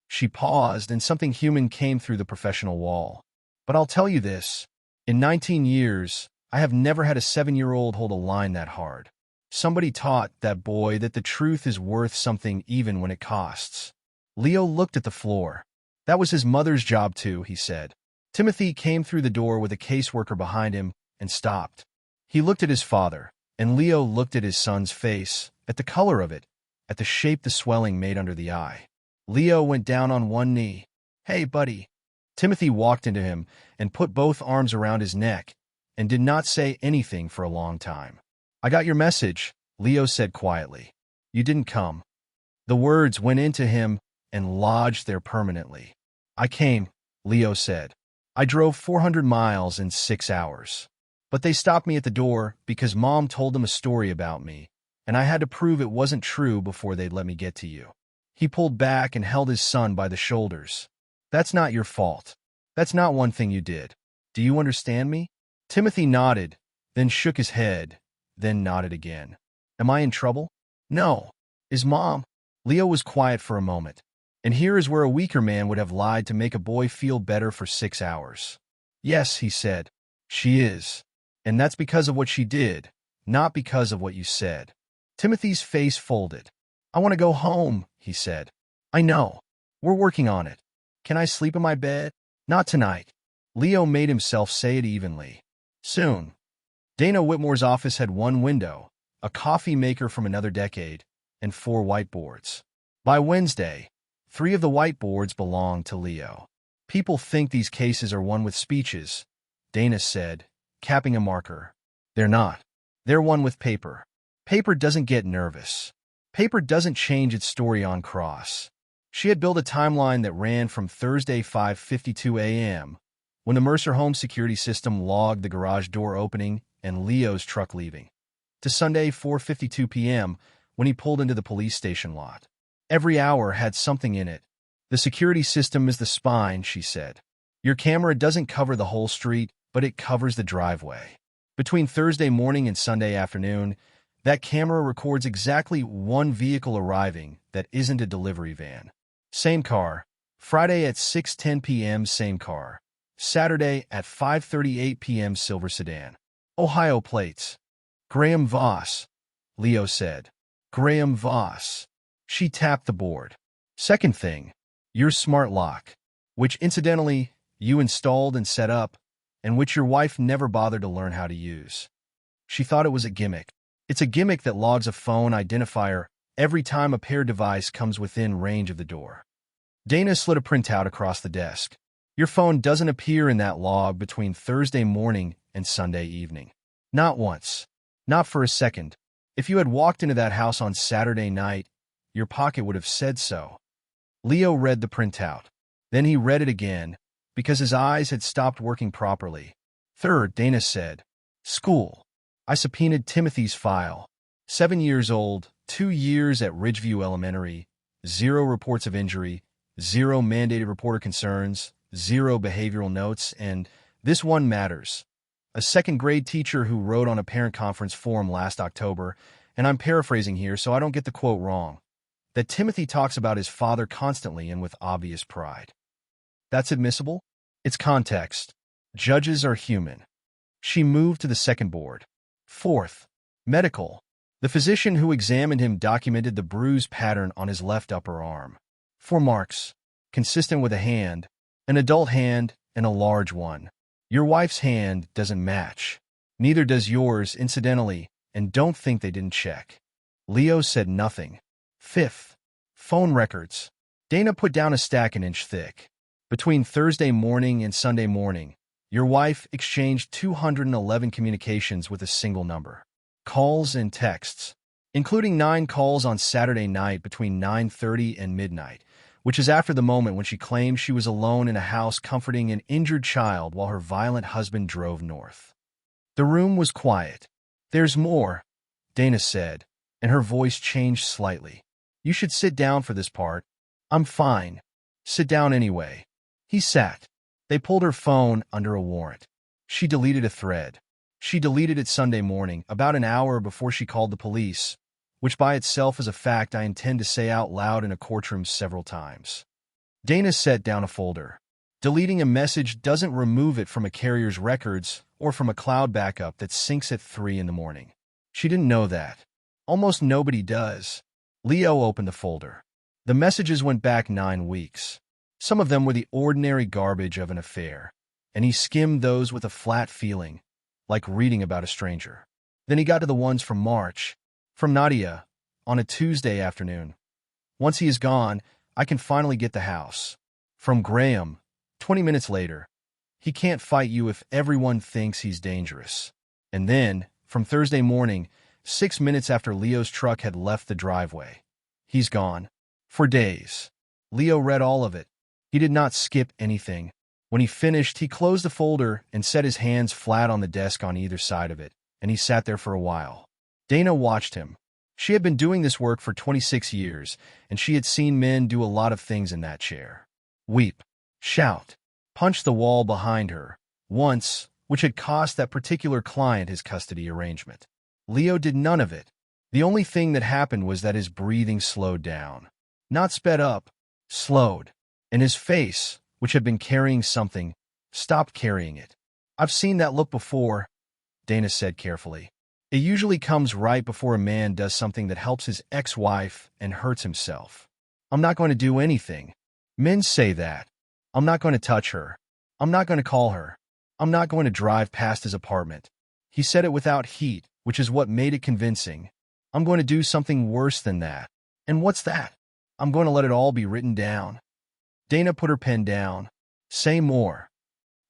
She paused, and something human came through the professional wall. But I'll tell you this. In 19 years, I have never had a 7-year-old hold a line that hard. Somebody taught that boy that the truth is worth something even when it costs. Leo looked at the floor. That was his mother's job too, he said. Timothy came through the door with a caseworker behind him and stopped. He looked at his father, and Leo looked at his son's face, at the color of it, at the shape the swelling made under the eye. Leo went down on one knee. Hey, buddy. Timothy walked into him and put both arms around his neck and did not say anything for a long time. I got your message, Leo said quietly. You didn't come. The words went into him and lodged there permanently. I came, Leo said. I drove 400 miles in 6 hours. But they stopped me at the door because Mom told them a story about me, and I had to prove it wasn't true before they'd let me get to you. He pulled back and held his son by the shoulders. That's not your fault. That's not one thing you did. Do you understand me? Timothy nodded, then shook his head, then nodded again. Am I in trouble? No. Is Mom? Leo was quiet for a moment. And here is where a weaker man would have lied to make a boy feel better for 6 hours. Yes, he said. She is. And that's because of what she did, not because of what you said. Timothy's face folded. I want to go home, he said. I know. We're working on it. Can I sleep in my bed? Not tonight. Leo made himself say it evenly. Soon. Dana Whitmore's office had one window, a coffee maker from another decade, and 4 whiteboards. By Wednesday, 3 of the whiteboards belonged to Leo. People think these cases are won with speeches, Dana said, capping a marker. They're not. They're won with paper. Paper doesn't get nervous. Paper doesn't change its story on cross. She had built a timeline that ran from Thursday 5:52 a.m., when the Mercer home security system logged the garage door opening and Leo's truck leaving, to Sunday 4:52 p.m., when he pulled into the police station lot. Every hour had something in it. The security system is the spine, she said. Your camera doesn't cover the whole street, but it covers the driveway. Between Thursday morning and Sunday afternoon, that camera records exactly one vehicle arriving that isn't a delivery van. Same car. Friday at 6:10 p.m., same car. Saturday at 5:38 p.m., silver sedan. Ohio plates. Graham Voss, Leo said. Graham Voss. She tapped the board. Second thing, your smart lock, which incidentally you installed and set up, and which your wife never bothered to learn how to use. She thought it was a gimmick. It's a gimmick that logs a phone identifier every time a paired device comes within range of the door. Dana slid a printout across the desk. Your phone doesn't appear in that log between Thursday morning and Sunday evening. Not once. Not for a second. If you had walked into that house on Saturday night, your pocket would have said so. Leo read the printout. Then he read it again, because his eyes had stopped working properly. Third, Dana said. School. I subpoenaed Timothy's file. 7 years old, 2 years at Ridgeview Elementary, 0 reports of injury, 0 mandated reporter concerns, 0 behavioral notes, and this one matters. a second-grade teacher who wrote on a parent conference forum last October, and I'm paraphrasing here so I don't get the quote wrong, that Timothy talks about his father constantly and with obvious pride. That's admissible? It's context. Judges are human. She moved to the second board. Fourth, medical. The physician who examined him documented the bruise pattern on his left upper arm. 4 marks, consistent with a hand, an adult hand, and a large one. Your wife's hand doesn't match. Neither does yours, incidentally, and don't think they didn't check. Leo said nothing. Fifth, phone records. Dana put down a stack an inch thick. Between Thursday morning and Sunday morning, your wife exchanged 211 communications with a single number. Calls and texts, including 9 calls on Saturday night between 9:30 and midnight, which is after the moment when she claimed she was alone in a house comforting an injured child while her violent husband drove north. The room was quiet. "There's more," Dana said, and her voice changed slightly. "You should sit down for this part." "I'm fine." "Sit down anyway." He sat. They pulled her phone under a warrant. She deleted a thread. She deleted it Sunday morning, about an hour before she called the police, which by itself is a fact I intend to say out loud in a courtroom several times. Dana set down a folder. Deleting a message doesn't remove it from a carrier's records or from a cloud backup that syncs at 3 in the morning. She didn't know that. Almost nobody does. Leo opened the folder. The messages went back 9 weeks. Some of them were the ordinary garbage of an affair, and he skimmed those with a flat feeling, like reading about a stranger. Then he got to the ones from March, from Nadia, on a Tuesday afternoon. "Once he is gone, I can finally get the house." From Graham, 20 minutes later, "He can't fight you if everyone thinks he's dangerous." And then, from Thursday morning, 6 minutes after Leo's truck had left the driveway, "He's gone." For days. Leo read all of it. He did not skip anything. When he finished, he closed the folder and set his hands flat on the desk on either side of it, and he sat there for a while. Dana watched him. She had been doing this work for 26 years, and she had seen men do a lot of things in that chair. Weep, shout, punch the wall behind her, once, which had cost that particular client his custody arrangement. Leo did none of it. The only thing that happened was that his breathing slowed down. Not sped up, slowed. And his face, which had been carrying something, stopped carrying it. "I've seen that look before," Dana said carefully. "It usually comes right before a man does something that helps his ex-wife and hurts himself. I'm not going to do anything. Men say that. I'm not going to touch her. I'm not going to call her. I'm not going to drive past his apartment." He said it without heat, which is what made it convincing. "I'm going to do something worse than that." "And what's that?" "I'm going to let it all be written down." Dana put her pen down. "Say more."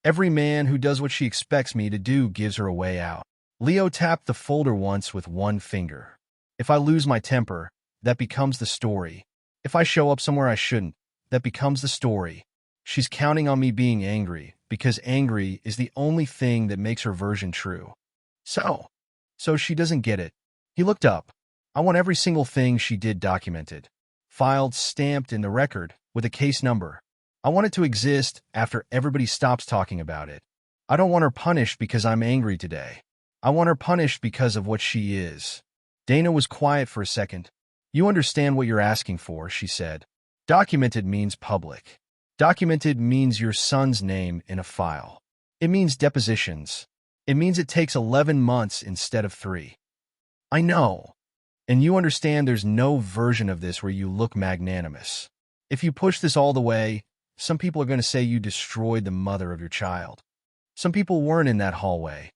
"Every man who does what she expects me to do gives her a way out." Leo tapped the folder once with one finger. "If I lose my temper, that becomes the story. If I show up somewhere I shouldn't, that becomes the story. She's counting on me being angry, because angry is the only thing that makes her version true. So she doesn't get it." He looked up. "I want every single thing she did documented. Filed, stamped in the record, with a case number. I want it to exist after everybody stops talking about it. I don't want her punished because I'm angry today. I want her punished because of what she is." Dana was quiet for a second. "You understand what you're asking for," she said. "Documented means public. Documented means your son's name in a file. It means depositions. It means it takes 11 months instead of 3. I know. And you understand there's no version of this where you look magnanimous. If you push this all the way, some people are going to say you destroyed the mother of your child. Some people weren't in that hallway."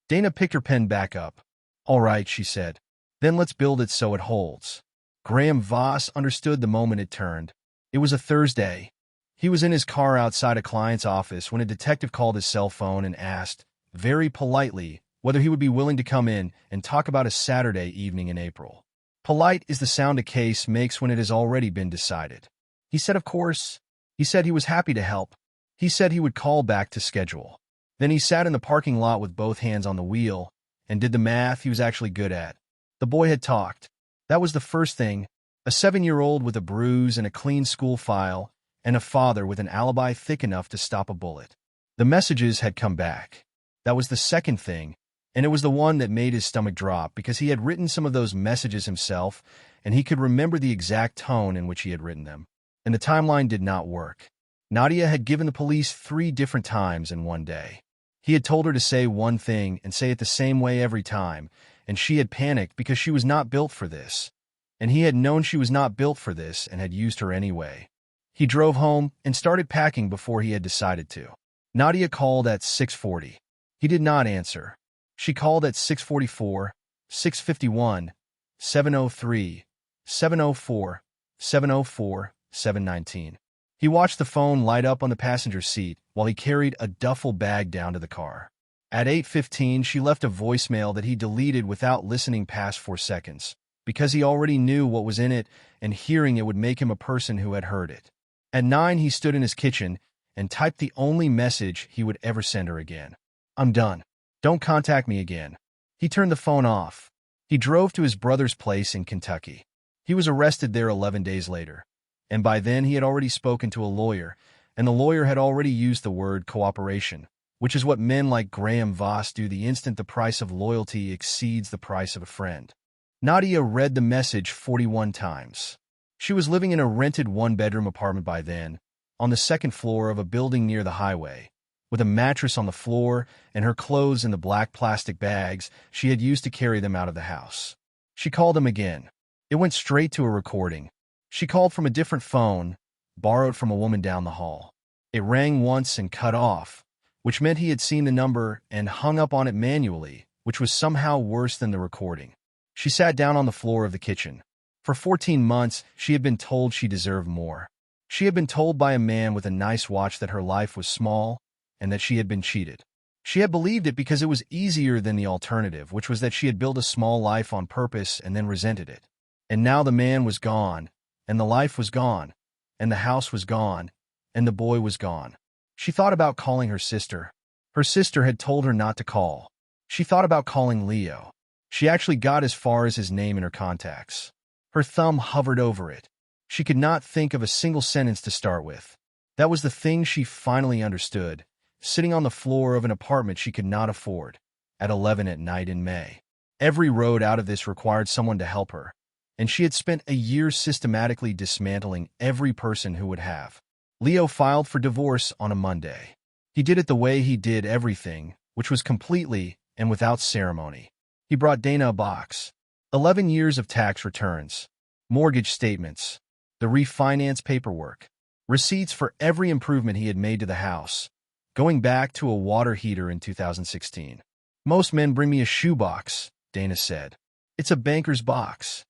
Dana picked her pen back up. "All right," she said. "Then let's build it so it holds." Graham Voss understood the moment it turned. It was a Thursday. He was in his car outside a client's office when a detective called his cell phone and asked, very politely, whether he would be willing to come in and talk about a Saturday evening in April. Polite is the sound a case makes when it has already been decided. He said, of course. He said he was happy to help. He said he would call back to schedule. Then he sat in the parking lot with both hands on the wheel and did the math he was actually good at. The boy had talked. That was the first thing. A 7-year-old with a bruise and a clean school file, and a father with an alibi thick enough to stop a bullet. The messages had come back. That was the second thing, and it was the one that made his stomach drop because he had written some of those messages himself, and he could remember the exact tone in which he had written them. And the timeline did not work. Nadia had given the police 3 different times in one day. He had told her to say one thing and say it the same way every time, and she had panicked because she was not built for this. And he had known she was not built for this and had used her anyway. He drove home and started packing before he had decided to. Nadia called at 6:40. He did not answer. She called at 6:44, 6:51, 7:03, 7:04, 7:04, 7:19. He watched the phone light up on the passenger seat while he carried a duffel bag down to the car. At 8:15, she left a voicemail that he deleted without listening past 4 seconds, because he already knew what was in it and hearing it would make him a person who had heard it. At 9, he stood in his kitchen and typed the only message he would ever send her again. "I'm done. Don't contact me again." He turned the phone off. He drove to his brother's place in Kentucky. He was arrested there 11 days later, and by then he had already spoken to a lawyer, and the lawyer had already used the word cooperation, which is what men like Graham Voss do the instant the price of loyalty exceeds the price of a friend. Nadia read the message 41 times. She was living in a rented 1-bedroom apartment by then, on the 2nd floor of a building near the highway, with a mattress on the floor and her clothes in the black plastic bags she had used to carry them out of the house. She called him again. It went straight to a recording. She called from a different phone, borrowed from a woman down the hall. It rang once and cut off, which meant he had seen the number and hung up on it manually, which was somehow worse than the recording. She sat down on the floor of the kitchen. For 14 months, she had been told she deserved more. She had been told by a man with a nice watch that her life was small and that she had been cheated. She had believed it because it was easier than the alternative, which was that she had built a small life on purpose and then resented it. And now the man was gone, and the life was gone, and the house was gone, and the boy was gone. She thought about calling her sister. Her sister had told her not to call. She thought about calling Leo. She actually got as far as his name in her contacts. Her thumb hovered over it. She could not think of a single sentence to start with. That was the thing she finally understood, sitting on the floor of an apartment she could not afford, at 11 at night in May. Every road out of this required someone to help her, and she had spent a year systematically dismantling every person who would have. Leo filed for divorce on a Monday. He did it the way he did everything, which was completely and without ceremony. He brought Dana a box. 11 years of tax returns, mortgage statements, the refinance paperwork, receipts for every improvement he had made to the house, going back to a water heater in 2016. "Most men bring me a shoebox," Dana said. "It's a banker's box."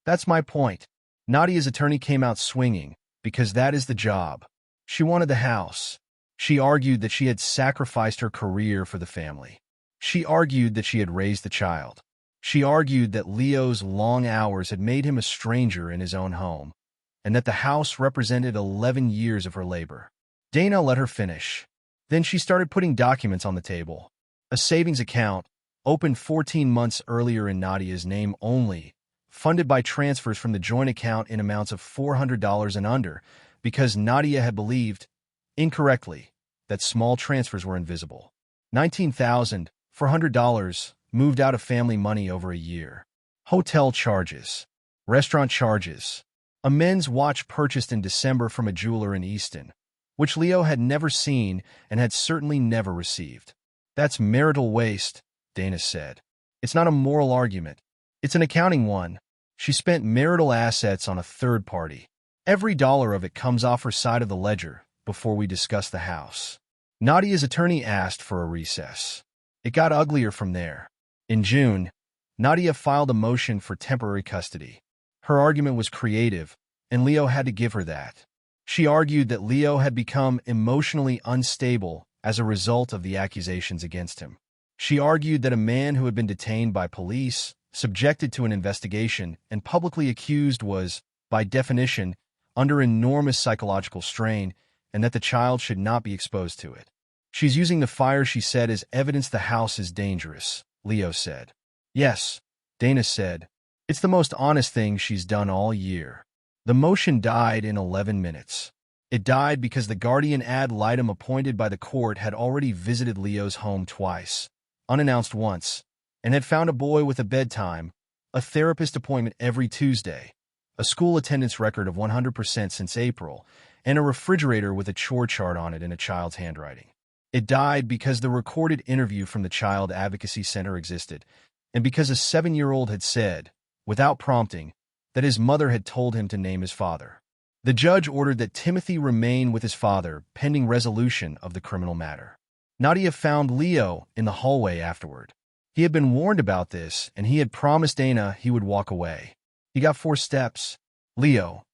That's my point. Nadia's attorney came out swinging, because that is the job. She wanted the house. She argued that she had sacrificed her career for the family. She argued that she had raised the child. She argued that Leo's long hours had made him a stranger in his own home, and that the house represented 11 years of her labor. Dana let her finish. Then she started putting documents on the table. A savings account, opened 14 months earlier in Nadia's name only, funded by transfers from the joint account in amounts of $400 and under, because Nadia had believed, incorrectly, that small transfers were invisible. $19,400 moved out of family money over a year. Hotel charges, restaurant charges, a men's watch purchased in December from a jeweler in Easton, which Leo had never seen and had certainly never received. "That's marital waste," Dana said. "It's not a moral argument. It's an accounting one. She spent marital assets on a third party. Every dollar of it comes off her side of the ledger before we discuss the house." Nadia's attorney asked for a recess. It got uglier from there. In June, Nadia filed a motion for temporary custody. Her argument was creative, and Leo had to give her that. She argued that Leo had become emotionally unstable as a result of the accusations against him. She argued that a man who had been detained by police, subjected to an investigation, and publicly accused was, by definition, under enormous psychological strain, and that the child should not be exposed to it. "She's using the fire," she said, "as evidence the house is dangerous," Leo said. "Yes," Dana said. "It's the most honest thing she's done all year." The motion died in 11 minutes. It died because the guardian ad litem appointed by the court had already visited Leo's home twice, unannounced once, and had found a boy with a bedtime, a therapist appointment every Tuesday, a school attendance record of 100% since April, and a refrigerator with a chore chart on it in a child's handwriting. It died because the recorded interview from the Child Advocacy Center existed, and because a 7-year-old had said, without prompting, that his mother had told him to name his father. The judge ordered that Timothy remain with his father pending resolution of the criminal matter. Nadia found Leo in the hallway afterward. He had been warned about this, and he had promised Dana he would walk away. He got 4 steps. Leo.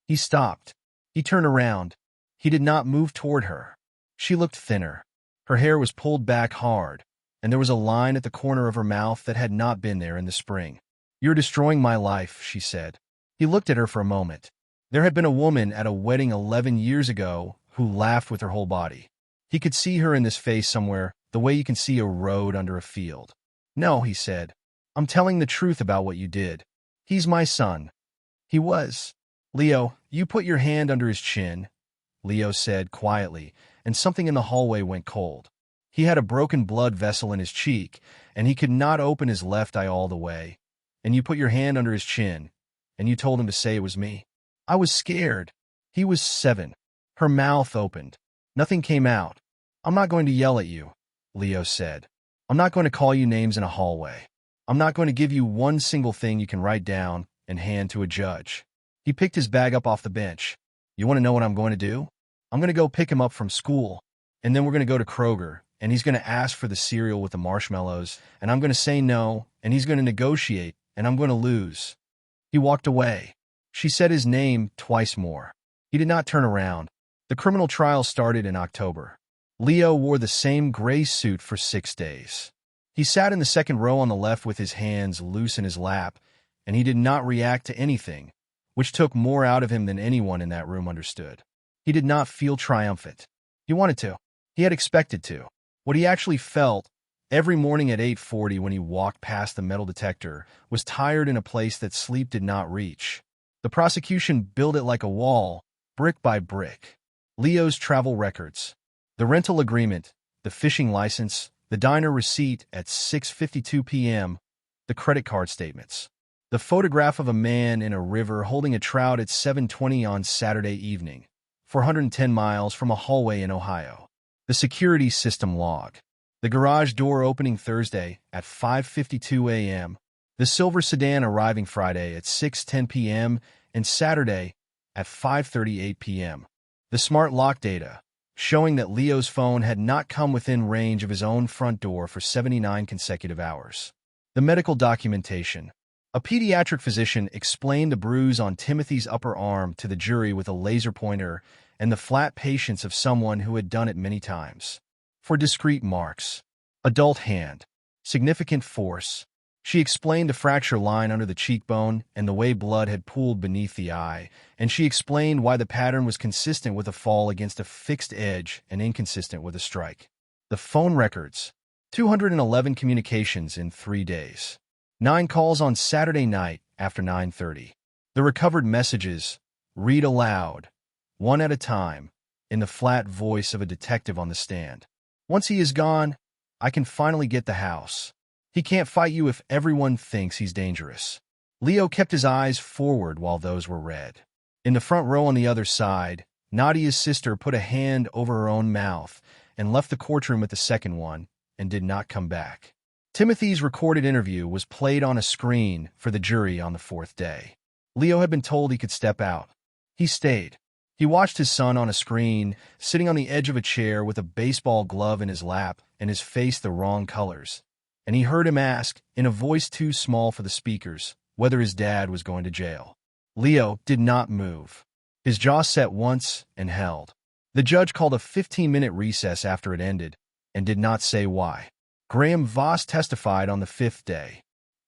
He stopped. He turned around. He did not move toward her. She looked thinner. Her hair was pulled back hard, and there was a line at the corner of her mouth that had not been there in the spring. "You're destroying my life," she said. He looked at her for a moment. There had been a woman at a wedding 11 years ago who laughed with her whole body. He could see her in this face somewhere, the way you can see a road under a field. "No," he said. "I'm telling the truth about what you did. He's my son." He was. "Leo, you put your hand under his chin," Leo said quietly, and something in the hallway went cold. He had a broken blood vessel in his cheek, and he could not open his left eye all the way. "And you put your hand under his chin, and you told him to say it was me." I was scared. He was 7. Her mouth opened. Nothing came out. "I'm not going to yell at you," Leo said. "I'm not going to call you names in a hallway. I'm not going to give you one single thing you can write down and hand to a judge." He picked his bag up off the bench. "You want to know what I'm going to do? I'm going to go pick him up from school, and then we're going to go to Kroger, and he's going to ask for the cereal with the marshmallows, and I'm going to say no, and he's going to negotiate, and I'm going to lose." He walked away. She said his name twice more. He did not turn around. The criminal trial started in October. Leo wore the same gray suit for 6 days. He sat in the second row on the left with his hands loose in his lap, and he did not react to anything, which took more out of him than anyone in that room understood. He did not feel triumphant. He wanted to. He had expected to. What he actually felt, every morning at 8:40 when he walked past the metal detector, was tired in a place that sleep did not reach. The prosecution built it like a wall, brick by brick. Leo's travel records, the rental agreement, the fishing license, the diner receipt at 6:52 p.m., the credit card statements, the photograph of a man in a river holding a trout at 7:20 on Saturday evening, 410 miles from a hallway in Ohio, the security system log, the garage door opening Thursday at 5:52 a.m., the silver sedan arriving Friday at 6:10 p.m. and Saturday at 5:38 p.m. The smart lock data, showing that Leo's phone had not come within range of his own front door for 79 consecutive hours. The medical documentation. A pediatric physician explained the bruise on Timothy's upper arm to the jury with a laser pointer and the flat patience of someone who had done it many times. For discrete marks. Adult hand. Significant force. She explained the fracture line under the cheekbone and the way blood had pooled beneath the eye, and she explained why the pattern was consistent with a fall against a fixed edge and inconsistent with a strike. The phone records. 211 communications in 3 days. 9 calls on Saturday night after 9:30. The recovered messages. Read aloud, one at a time, in the flat voice of a detective on the stand. "Once he is gone, I can finally get the house. He can't fight you if everyone thinks he's dangerous." Leo kept his eyes forward while those were read. In the front row on the other side, Nadia's sister put a hand over her own mouth and left the courtroom at the second one and did not come back. Timothy's recorded interview was played on a screen for the jury on the 4th day. Leo had been told he could step out. He stayed. He watched his son on a screen, sitting on the edge of a chair with a baseball glove in his lap and his face the wrong colors. And he heard him ask, in a voice too small for the speakers, whether his dad was going to jail. Leo did not move. His jaw set once and held. The judge called a 15-minute recess after it ended and did not say why. Voss testified on the 5th day.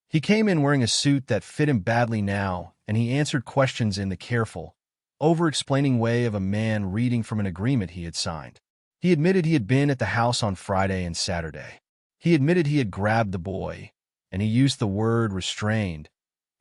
He came in wearing a suit that fit him badly now, and he answered questions in the careful, over-explaining way of a man reading from an agreement he had signed. He admitted he had been at the house on Friday and Saturday. He admitted he had grabbed the boy, and he used the word restrained,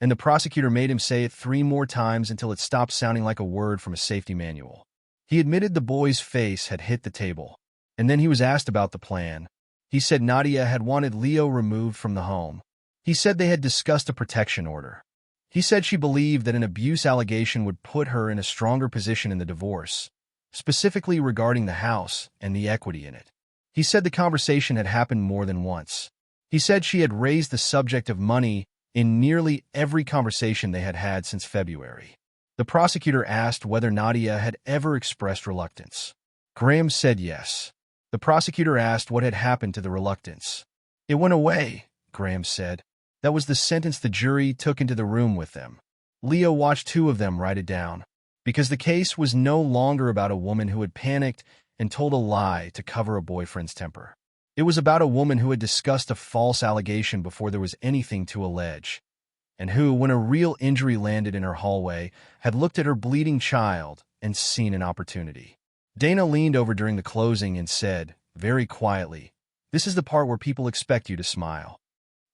and the prosecutor made him say it 3 more times until it stopped sounding like a word from a safety manual. He admitted the boy's face had hit the table. And then he was asked about the plan. He said Nadia had wanted Leo removed from the home. He said they had discussed a protection order. He said she believed that an abuse allegation would put her in a stronger position in the divorce, specifically regarding the house and the equity in it. He said the conversation had happened more than once. He said she had raised the subject of money in nearly every conversation they had had since February. The prosecutor asked whether Nadia had ever expressed reluctance. Graham said yes. The prosecutor asked what had happened to the reluctance. It went away, Graham said. That was the sentence the jury took into the room with them. Leo watched two of them write it down, because the case was no longer about a woman who had panicked and told a lie to cover a boyfriend's temper. It was about a woman who had discussed a false allegation before there was anything to allege, and who, when a real injury landed in her hallway, had looked at her bleeding child and seen an opportunity. Dana leaned over during the closing and said, very quietly, "This is the part where people expect you to smile."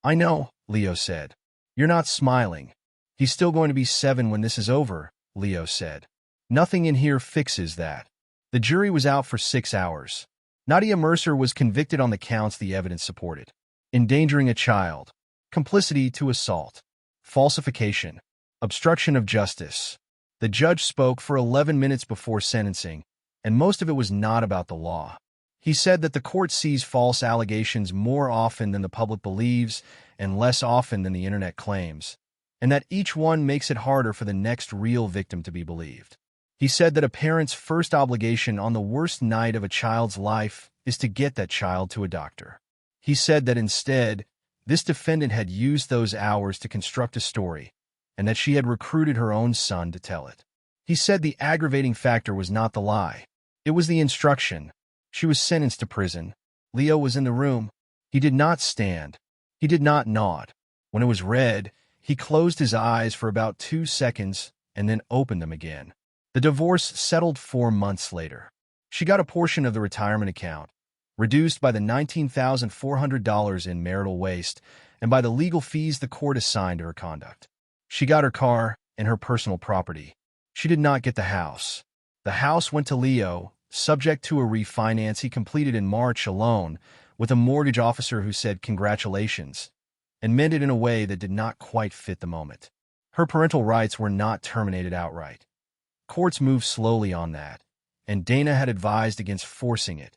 "I know," Leo said. "You're not smiling. He's still going to be 7 when this is over," Leo said. "Nothing in here fixes that." The jury was out for 6 hours. Nadia Mercer was convicted on the counts the evidence supported: endangering a child, complicity to assault, falsification, obstruction of justice. The judge spoke for 11 minutes before sentencing, and most of it was not about the law. He said that the court sees false allegations more often than the public believes and less often than the internet claims, and that each one makes it harder for the next real victim to be believed. He said that a parent's first obligation on the worst night of a child's life is to get that child to a doctor. He said that instead, this defendant had used those hours to construct a story, and that she had recruited her own son to tell it. He said the aggravating factor was not the lie. It was the instruction. She was sentenced to prison. Leo was in the room. He did not stand. He did not nod. When it was read, he closed his eyes for about 2 seconds and then opened them again. The divorce settled 4 months later. She got a portion of the retirement account, reduced by the $19,400 in marital waste and by the legal fees the court assigned to her conduct. She got her car and her personal property. She did not get the house. The house went to Leo, subject to a refinance he completed in March alone, with a mortgage officer who said congratulations, and meant it in a way that did not quite fit the moment. Her parental rights were not terminated outright. Courts moved slowly on that, and Dana had advised against forcing it.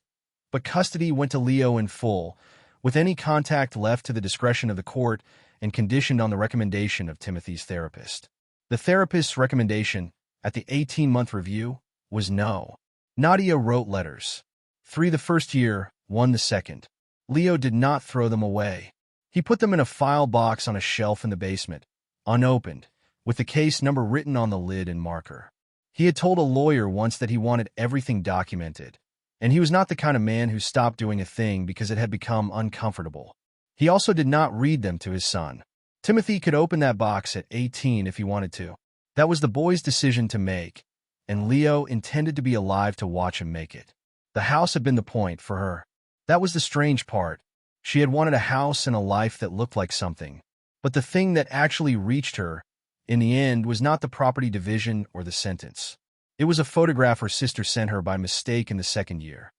But custody went to Leo in full, with any contact left to the discretion of the court and conditioned on the recommendation of Timothy's therapist. The therapist's recommendation, at the 18-month review, was no. Nadia wrote letters. 3 the first year, 1 the second. Leo did not throw them away. He put them in a file box on a shelf in the basement, unopened, with the case number written on the lid in marker. He had told a lawyer once that he wanted everything documented, and he was not the kind of man who stopped doing a thing because it had become uncomfortable. He also did not read them to his son. Timothy could open that box at 18 if he wanted to. That was the boy's decision to make, and Leo intended to be alive to watch him make it. The house had been the point for her. That was the strange part. She had wanted a house and a life that looked like something. But the thing that actually reached her, in the end, was not the property division or the sentence. It was a photograph her sister sent her by mistake in the second year.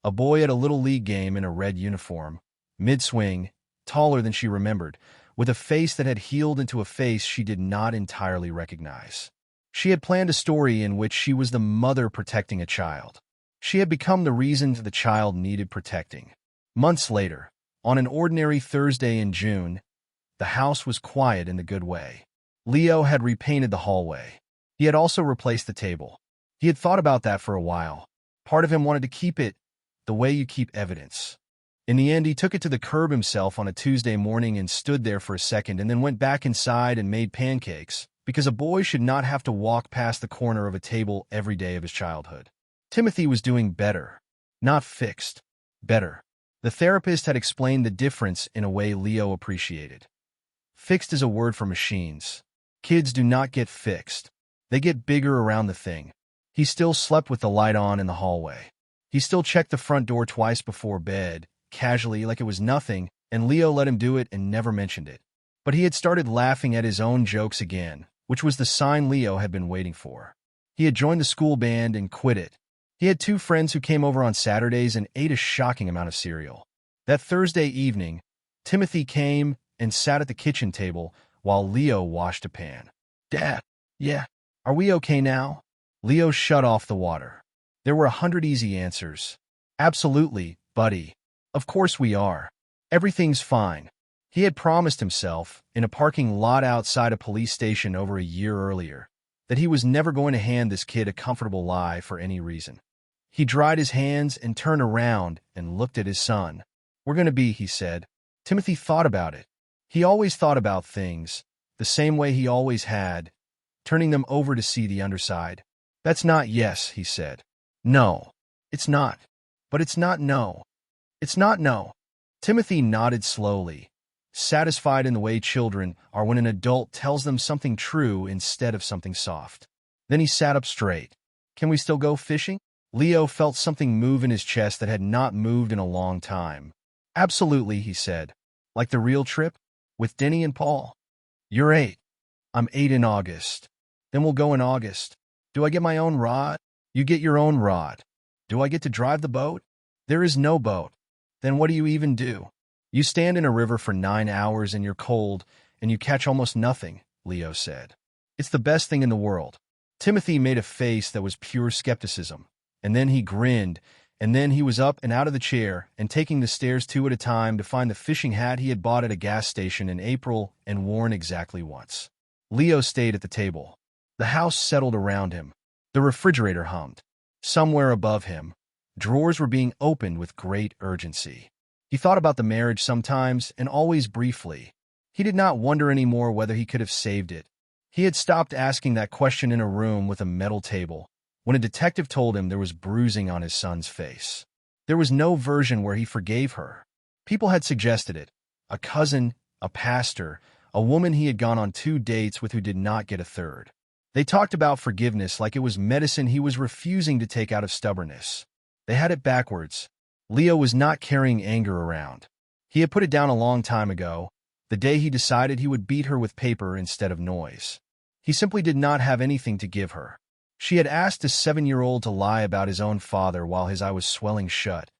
A boy at a little league game in a red uniform, mid-swing, taller than she remembered, with a face that had healed into a face she did not entirely recognize. She had planned a story in which she was the mother protecting a child. She had become the reason the child needed protecting. Months later, on an ordinary Thursday in June, the house was quiet in the good way. Leo had repainted the hallway. He had also replaced the table. He had thought about that for a while. Part of him wanted to keep it the way you keep evidence. In the end, he took it to the curb himself on a Tuesday morning and stood there for a second and then went back inside and made pancakes, because a boy should not have to walk past the corner of a table every day of his childhood. Timothy was doing better. Not fixed. Better. The therapist had explained the difference in a way Leo appreciated. Fixed is a word for machines. Kids do not get fixed. They get bigger around the thing. He still slept with the light on in the hallway. He still checked the front door twice before bed, casually like it was nothing, and Leo let him do it and never mentioned it. But he had started laughing at his own jokes again, which was the sign Leo had been waiting for. He had joined the school band and quit it. He had 2 friends who came over on Saturdays and ate a shocking amount of cereal. That Thursday evening, Timothy came and sat at the kitchen table while Leo washed a pan. "Dad, yeah, are we okay now?" Leo shut off the water. There were 100 easy answers. "Absolutely, buddy. Of course we are. Everything's fine." He had promised himself, in a parking lot outside a police station over a year earlier, that he was never going to hand this kid a comfortable lie for any reason. He dried his hands and turned around and looked at his son. "We're going to be," he said. Timothy thought about it. He always thought about things, the same way he always had, turning them over to see the underside. "That's not yes," he said. "No, it's not. But it's not no. It's not no." Timothy nodded slowly, satisfied in the way children are when an adult tells them something true instead of something soft. Then he sat up straight. "Can we still go fishing?" Leo felt something move in his chest that had not moved in a long time. "Absolutely," he said. "Like the real trip? With Denny and Paul?" "You're 8. I'm 8 in August. Then we'll go in August. Do I get my own rod?" "You get your own rod." "Do I get to drive the boat?" "There is no boat." "Then what do you even do?" "You stand in a river for 9 hours and you're cold, and you catch almost nothing," Leo said. "It's the best thing in the world." Timothy made a face that was pure skepticism, and then he grinned, and then he was up and out of the chair and taking the stairs 2 at a time to find the fishing hat he had bought at a gas station in April and worn exactly once. Leo stayed at the table. The house settled around him. The refrigerator hummed. Somewhere above him, drawers were being opened with great urgency. He thought about the marriage sometimes, and always briefly. He did not wonder anymore whether he could have saved it. He had stopped asking that question in a room with a metal table, when a detective told him there was bruising on his son's face. There was no version where he forgave her. People had suggested it. A cousin, a pastor, a woman he had gone on 2 dates with who did not get a third. They talked about forgiveness like it was medicine he was refusing to take out of stubbornness. They had it backwards. Leo was not carrying anger around. He had put it down a long time ago, the day he decided he would beat her with paper instead of noise. He simply did not have anything to give her. She had asked a 7-year-old to lie about his own father while his eye was swelling shut,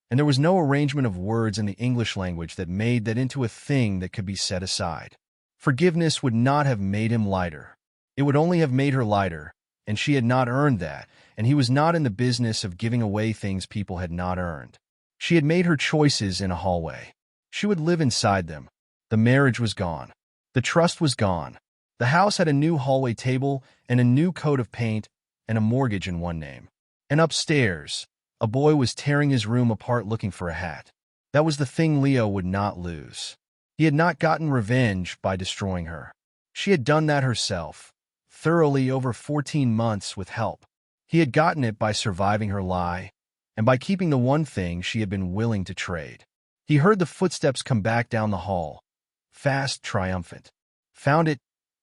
and there was no arrangement of words in the English language that made that into a thing that could be set aside. Forgiveness would not have made him lighter. It would only have made her lighter, and she had not earned that, and he was not in the business of giving away things people had not earned. She had made her choices in a hallway. She would live inside them. The marriage was gone. The trust was gone. The house had a new hallway table and a new coat of paint and a mortgage in one name. And upstairs, a boy was tearing his room apart looking for a hat. That was the thing Leo would not lose. He had not gotten revenge by destroying her. She had done that herself, thoroughly over 14 months with help. He had gotten it by surviving her lie, and by keeping the one thing she had been willing to trade. He heard the footsteps come back down the hall, fast, triumphant. "Found it,"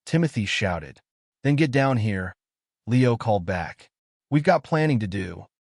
Timothy shouted. "Then get down here," Leo called back. "We've got planning to do."